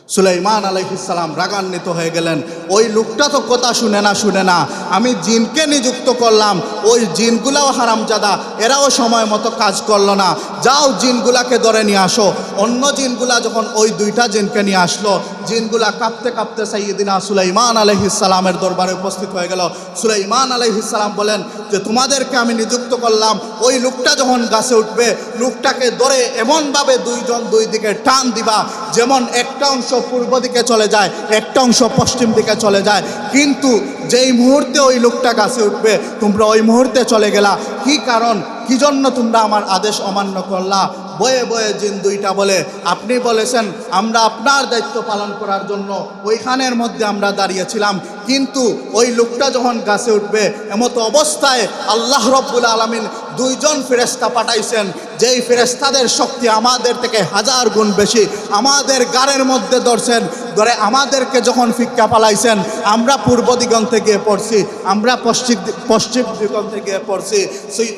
সুলাইমান আলাইহিস সালাম রাগান্বিত হয়ে গেলেন, ওই লোকটা তো কথা শুনে না, আমি জিনকে নিযুক্ত করলাম, ওই জিনগুলাও হারামজাদা, এরাও সময় মতো কাজ করলো না, যাও জিনগুলাকে ধরে নিয়ে আসো। অন্য জিনগুলা যখন ওই 2টা জিনকে নিয়ে আসলো, জিনগুলা কাঁপতে কাঁপতে সাইয়্যিদিনা সুলাইমান আলাইহিস সালামের দরবারে উপস্থিত হয়ে গেল। সুলাইমান আলাইহিস সালাম বলেন যে তোমাদেরকে আমি নিযুক্ত করলাম, ওই লোকটা যখন গাছে উঠবে, লোকটাকে ধরে এমনভাবে 2 জন 2 দিকে টান দিবা, যেমন একটা অংশ পূর্ব দিকে চলে যায়, একটা অংশ পশ্চিম দিকে চলে যায়, কিন্তু যেই মুহূর্তে ওই লোকটা গাছে উঠবে তোমরা ওই মুহূর্তে চলে গেলা, কি কারণ, কি জন্য তোমরা আমার আদেশ অমান্য করলা? বয়ে বয়ে জিন দুইটা বলে, আপনি বলেছেন আমরা আপনার দায়িত্ব পালন করার জন্য ওইখানের মধ্যে আমরা দাঁড়িয়েছিলাম, কিন্তু ওই লোকটা যখন গাছে উঠবে এমতো অবস্থায় আল্লাহ রব্বুল আলামিন দুইজন ফেরেশতা পাঠাইছেন, যেই ফেরেশতাদের শক্তি আমাদের থেকে 1000 গুণ বেশি। আমাদের গাড়ের মধ্যে ধরছেন, ধরে আমাদেরকে যখন ফিক্কা পালাইছেন আমরা পূর্ব দিগন্তে গিয়ে পড়ছি, আমরা পশ্চিম দিগন্তে গিয়ে পড়ছি।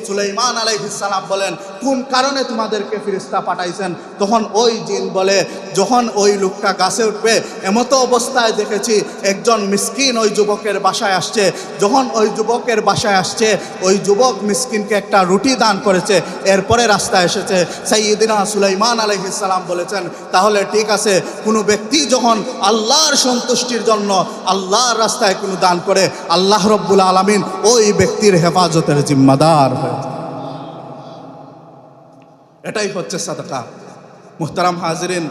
সুলাইমান আলাইহিস সালাম বলেন, কোন কারণে তোমাদেরকে ফেরেশতা পাঠাইছেন? তখন ওই জিন বলে, যখন ওই লোকটা গাছে উঠবে এমতো অবস্থায় দেখেছি একজন মিসকিন ওই যুবকের বাসায় আসছে। যখন ওই যুবকের বাসায় আসছে, ওই যুবক মিসকিনকে একটা রুটি দান করেছে, এরপরে রাস্তায় এসেছে। সাইয়্যিদিনা সুলাইমান আলাইহিস সালাম বলেছেন, তাহলে ঠিক আছে, কোনো ব্যক্তি যখন আল্লাহর সন্তুষ্টির জন্য আল্লাহর রাস্তায় কোনো দান করে, আল্লাহ রব্বুল আলামিন ওই ব্যক্তির হেফাজতের জিম্মাদার হয়ে যায়। এটাই হচ্ছে সাদাকা। মুহতারাম হাজিরিন,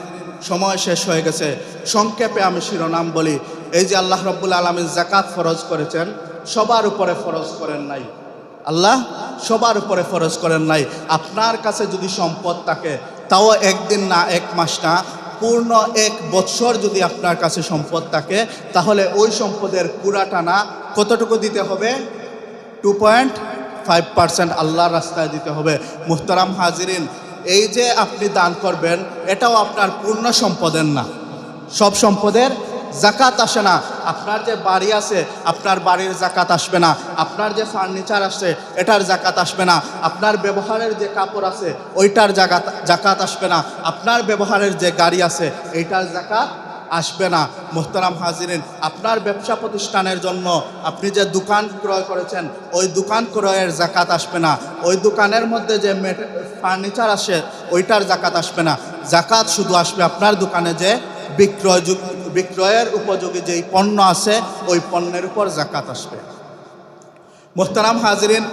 সময় শেষ হয়ে গেছে, সংক্ষেপে আমি শিরোনাম বলি। এই যে আল্লাহ রব্বুল আলামিন যাকাত ফরজ করেছেন, সবার উপরে ফরজ করেন নাই। আল্লাহ সবার উপরে ফরজ করেন নাই। আপনার কাছে যদি সম্পদ থাকে, তাও একদিন না, এক মাস না, পূর্ণ 1 বৎসর যদি আপনার কাছে সম্পদ থাকে, তাহলে ওই সম্পদের পুরাটা না, কতটুকু দিতে হবে? 2.5% আল্লাহর রাস্তায় দিতে হবে। মুহতারাম হাজিরিন, এই যে আপনি দান করবেন, এটাও আপনার পূর্ণ সম্পদের না। সব সম্পদের জাকাত আসে না। আপনার যে বাড়ি আছে, আপনার বাড়ির জাকাত আসবে না। আপনার যে ফার্নিচার আছে, এটার জাকাত আসবে না। আপনার ব্যবহারের যে কাপড় আছে, ওইটার জাকাত আসবে না। আপনার ব্যবহারের যে গাড়ি আছে, এইটার জাকাত আসবে না। মুহতারাম হাজিরিন, আপনার ব্যবসা প্রতিষ্ঠানের জন্য আপনি যে দোকান ক্রয় করেছেন, ওই দোকান ক্রয়ের জাকাত আসবে না। ওই দোকানের মধ্যে যে ফার্নিচার আসে, ওইটার জাকাত আসবে না। জাকাত শুধু আসবে আপনার দোকানে যে বিক্রয়ের উপযোগী যেই পণ্য আছে, ওই পণ্যের উপর জাকাত আসবে। মুহতারাম হাজিরিন,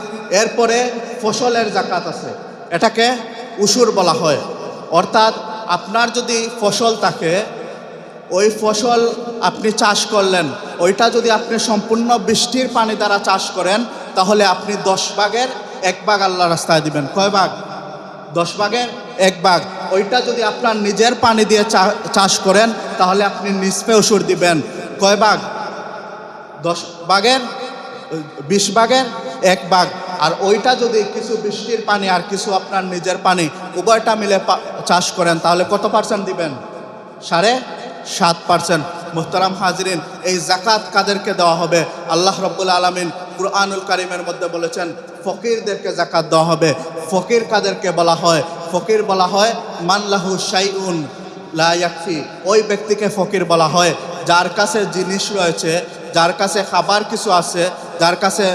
এরপরে ফসলের জাকাত আছে, এটাকে উশুর বলা হয়। অর্থাৎ আপনার যদি ফসল থাকে, ওই ফসল আপনি চাষ করলেন, ওইটা যদি আপনি সম্পূর্ণ বৃষ্টির পানি দ্বারা চাষ করেন, তাহলে আপনি 10 ভাগের 1 ভাগ আল্লাহর রাস্তায় দিবেন। কয় ভাগ? 10 ভাগের 1 ভাগ। ওইটা যদি আপনার নিজের পানি দিয়ে চাষ করেন, তাহলে আপনি নিসফে উশুর দিবেন। কয় ভাগ? 10 ভাগের 20 ভাগের 1 ভাগ। আর ওইটা যদি কিছু বৃষ্টির পানি আর কিছু আপনার নিজের পানি উভয়টা মিলে চাষ করেন, তাহলে কত পার্সেন্ট দিবেন? 7.5%। মুহতারাম হাজিরিন, এই জাকাত কাদেরকে দেওয়া হবে? আল্লাহ রব্বুল আলামিন কুরআনুল কারীমের মধ্যে বলেছেন, ফকিরদেরকে জাকাত দেওয়া হবে। ফকির কাদেরকে বলা হয়? ফকির বলা হয় মান লাহু শাইউন লা ইয়াকফি। ওই ব্যক্তিকে ফকির বলা হয় যার কাছে জিনিস রয়েছে, যার কাছে খাবার কিছু আছে, যার কাছে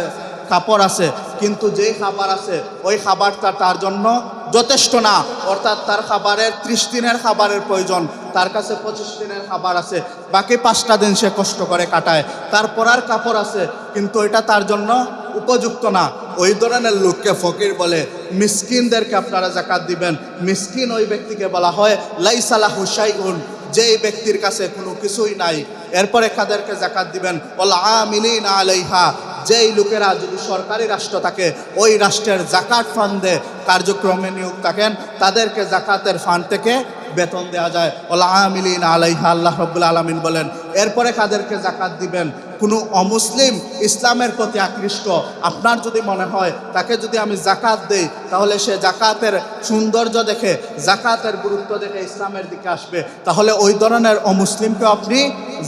কাপড় আছে, কিন্তু যেই খাবার আছে ওই খাবারটা তার জন্য যথেষ্ট না। অর্থাৎ তার খাবারের 30 দিনের খাবারের প্রয়োজন, তার কাছে 25 দিনের খাবার আছে, বাকি 5টা দিন সে কষ্ট করে কাটায়। তার পরার কাপড় আছে, কিন্তু এটা তার জন্য উপযুক্ত না। ওই ধরনের লোককে ফকির বলে। মিসকিনদেরকে আপনারা জাকাত দিবেন। মিসকিন ওই ব্যক্তিকে বলা হয় লাইসা লাহু শাইউন, যেই ব্যক্তির কাছে কোনো কিছুই নাই। এরপরে কাদেরকে জাকাত দিবেন? ওয়াল আমিলিনা আলাইহা, যেই লোকেরা যদি সরকারি রাষ্ট্র থাকে, ওই রাষ্ট্রের জাকাত ফান্ডে কার্যক্রমে নিয়োগ থাকেন, তাদেরকে জাকাতের ফান্ড থেকে বেতন দেওয়া যায়। ওয়াল আমিলিনা আলাইহা, আল্লাহ রাব্বুল আলামিন বলেন। এরপরে কাদেরকে জাকাত দিবেন? কোনো অমুসলিম ইসলামের প্রতি আকৃষ্ট, আপনার যদি মনে হয় তাকে যদি আমি জাকাত দেই, তাহলে সে জাকাতের সৌন্দর্য দেখে, জাকাতের গুরুত্ব দেখে ইসলামের দিকে আসবে, তাহলে ওই ধরনের অমুসলিমকে আপনি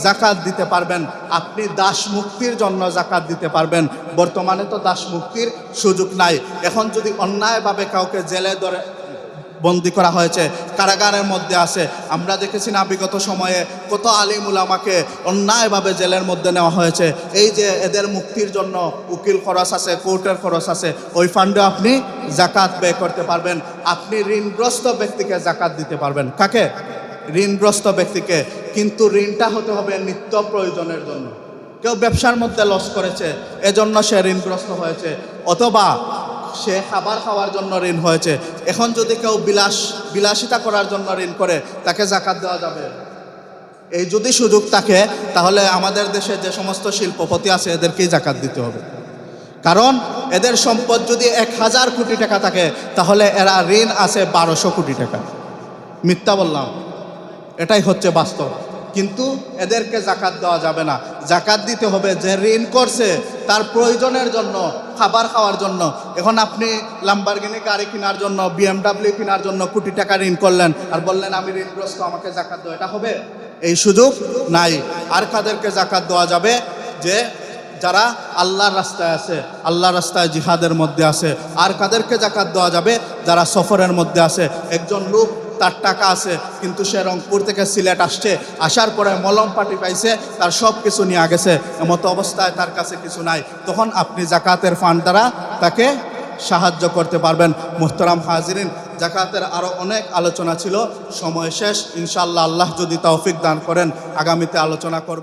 জাকাত দিতে পারবেন। আপনি দাস মুক্তির জন্য জাকাত দিতে পারবেন। বর্তমানে তো দাস মুক্তির সুযোগ নাই। এখন যদি অন্যায়ভাবে কাউকে জেলে ধরে বন্দি করা হয়েছে, কারাগারের মধ্যে আছে, আমরা দেখেছি না বিগত সময়ে কত আলিম উলামাকে অন্যায়ভাবে জেলের মধ্যে নেওয়া হয়েছে। এই যে এদের মুক্তির জন্য উকিল খরচ আছে, কোর্টের খরচ আছে, ওই ফান্ডে আপনি জাকাত ব্যয় করতে পারবেন। আপনি ঋণগ্রস্ত ব্যক্তিকে জাকাত দিতে পারবেন। কাকে? ঋণগ্রস্ত ব্যক্তিকে। কিন্তু ঋণটা হতে হবে নিত্য প্রয়োজনের জন্য। কেউ ব্যবসার মধ্যে লস করেছে, এজন্য সে ঋণগ্রস্ত হয়েছে, অথবা সে খাবার খাওয়ার জন্য ঋণ হয়েছে। এখন যদি কেউ বিলাসিতা করার জন্য ঋণ করে, তাকে জাকাত দেওয়া যাবে? এই যদি সুযোগ থাকে তাহলে আমাদের দেশে যে সমস্ত শিল্পপতি আছে এদেরকেই জাকাত দিতে হবে। কারণ এদের সম্পদ যদি 1000 কোটি টাকা থাকে তাহলে এরা ঋণ আছে 1200 কোটি টাকা। মিথ্যা বললাম, এটাই হচ্ছে বাস্তব। কিন্তু এদেরকে জাকাত দেওয়া যাবে না। জাকাত দিতে হবে যে ঋণ করছে তার প্রয়োজনের জন্য, খাবার খাওয়ার জন্য। এখন আপনি লাম্বরগিনি গাড়ি কেনার জন্য, BMW কেনার জন্য কোটি টাকা ঋণ করলেন আর বললেন আমি ঋণগ্রস্ত, আমাকে জাকাত দাও, এটা হবে? এই সুযোগ নাই। আর কাদেরকে জাকাত দেওয়া যাবে? যে যারা আল্লাহর রাস্তায় আছে, আল্লাহর রাস্তায় জিহাদের মধ্যে আছে। আর কাদেরকে জাকাত দেওয়া যাবে? যারা সফরের মধ্যে আছে। একজন লোক তার টাকা আছে কিন্তু সে রংপুর থেকে সিলেট আসছে, আসার পরে মলম পাটি পাইছে, তার সব কিছু নিয়ে গেছে, এমতো অবস্থায় তার কাছে কিছু নাই। তখন আপনি জাকাতের ফান্ড দ্বারা তাকে সাহায্য করতে পারবেন। মুহতারাম হাজিরিন, জাকাতের আরও অনেক আলোচনা ছিল, সময় শেষ। ইনশাআল্লাহ আল্লাহ যদি তৌফিক দান করেন আগামীতে আলোচনা করব।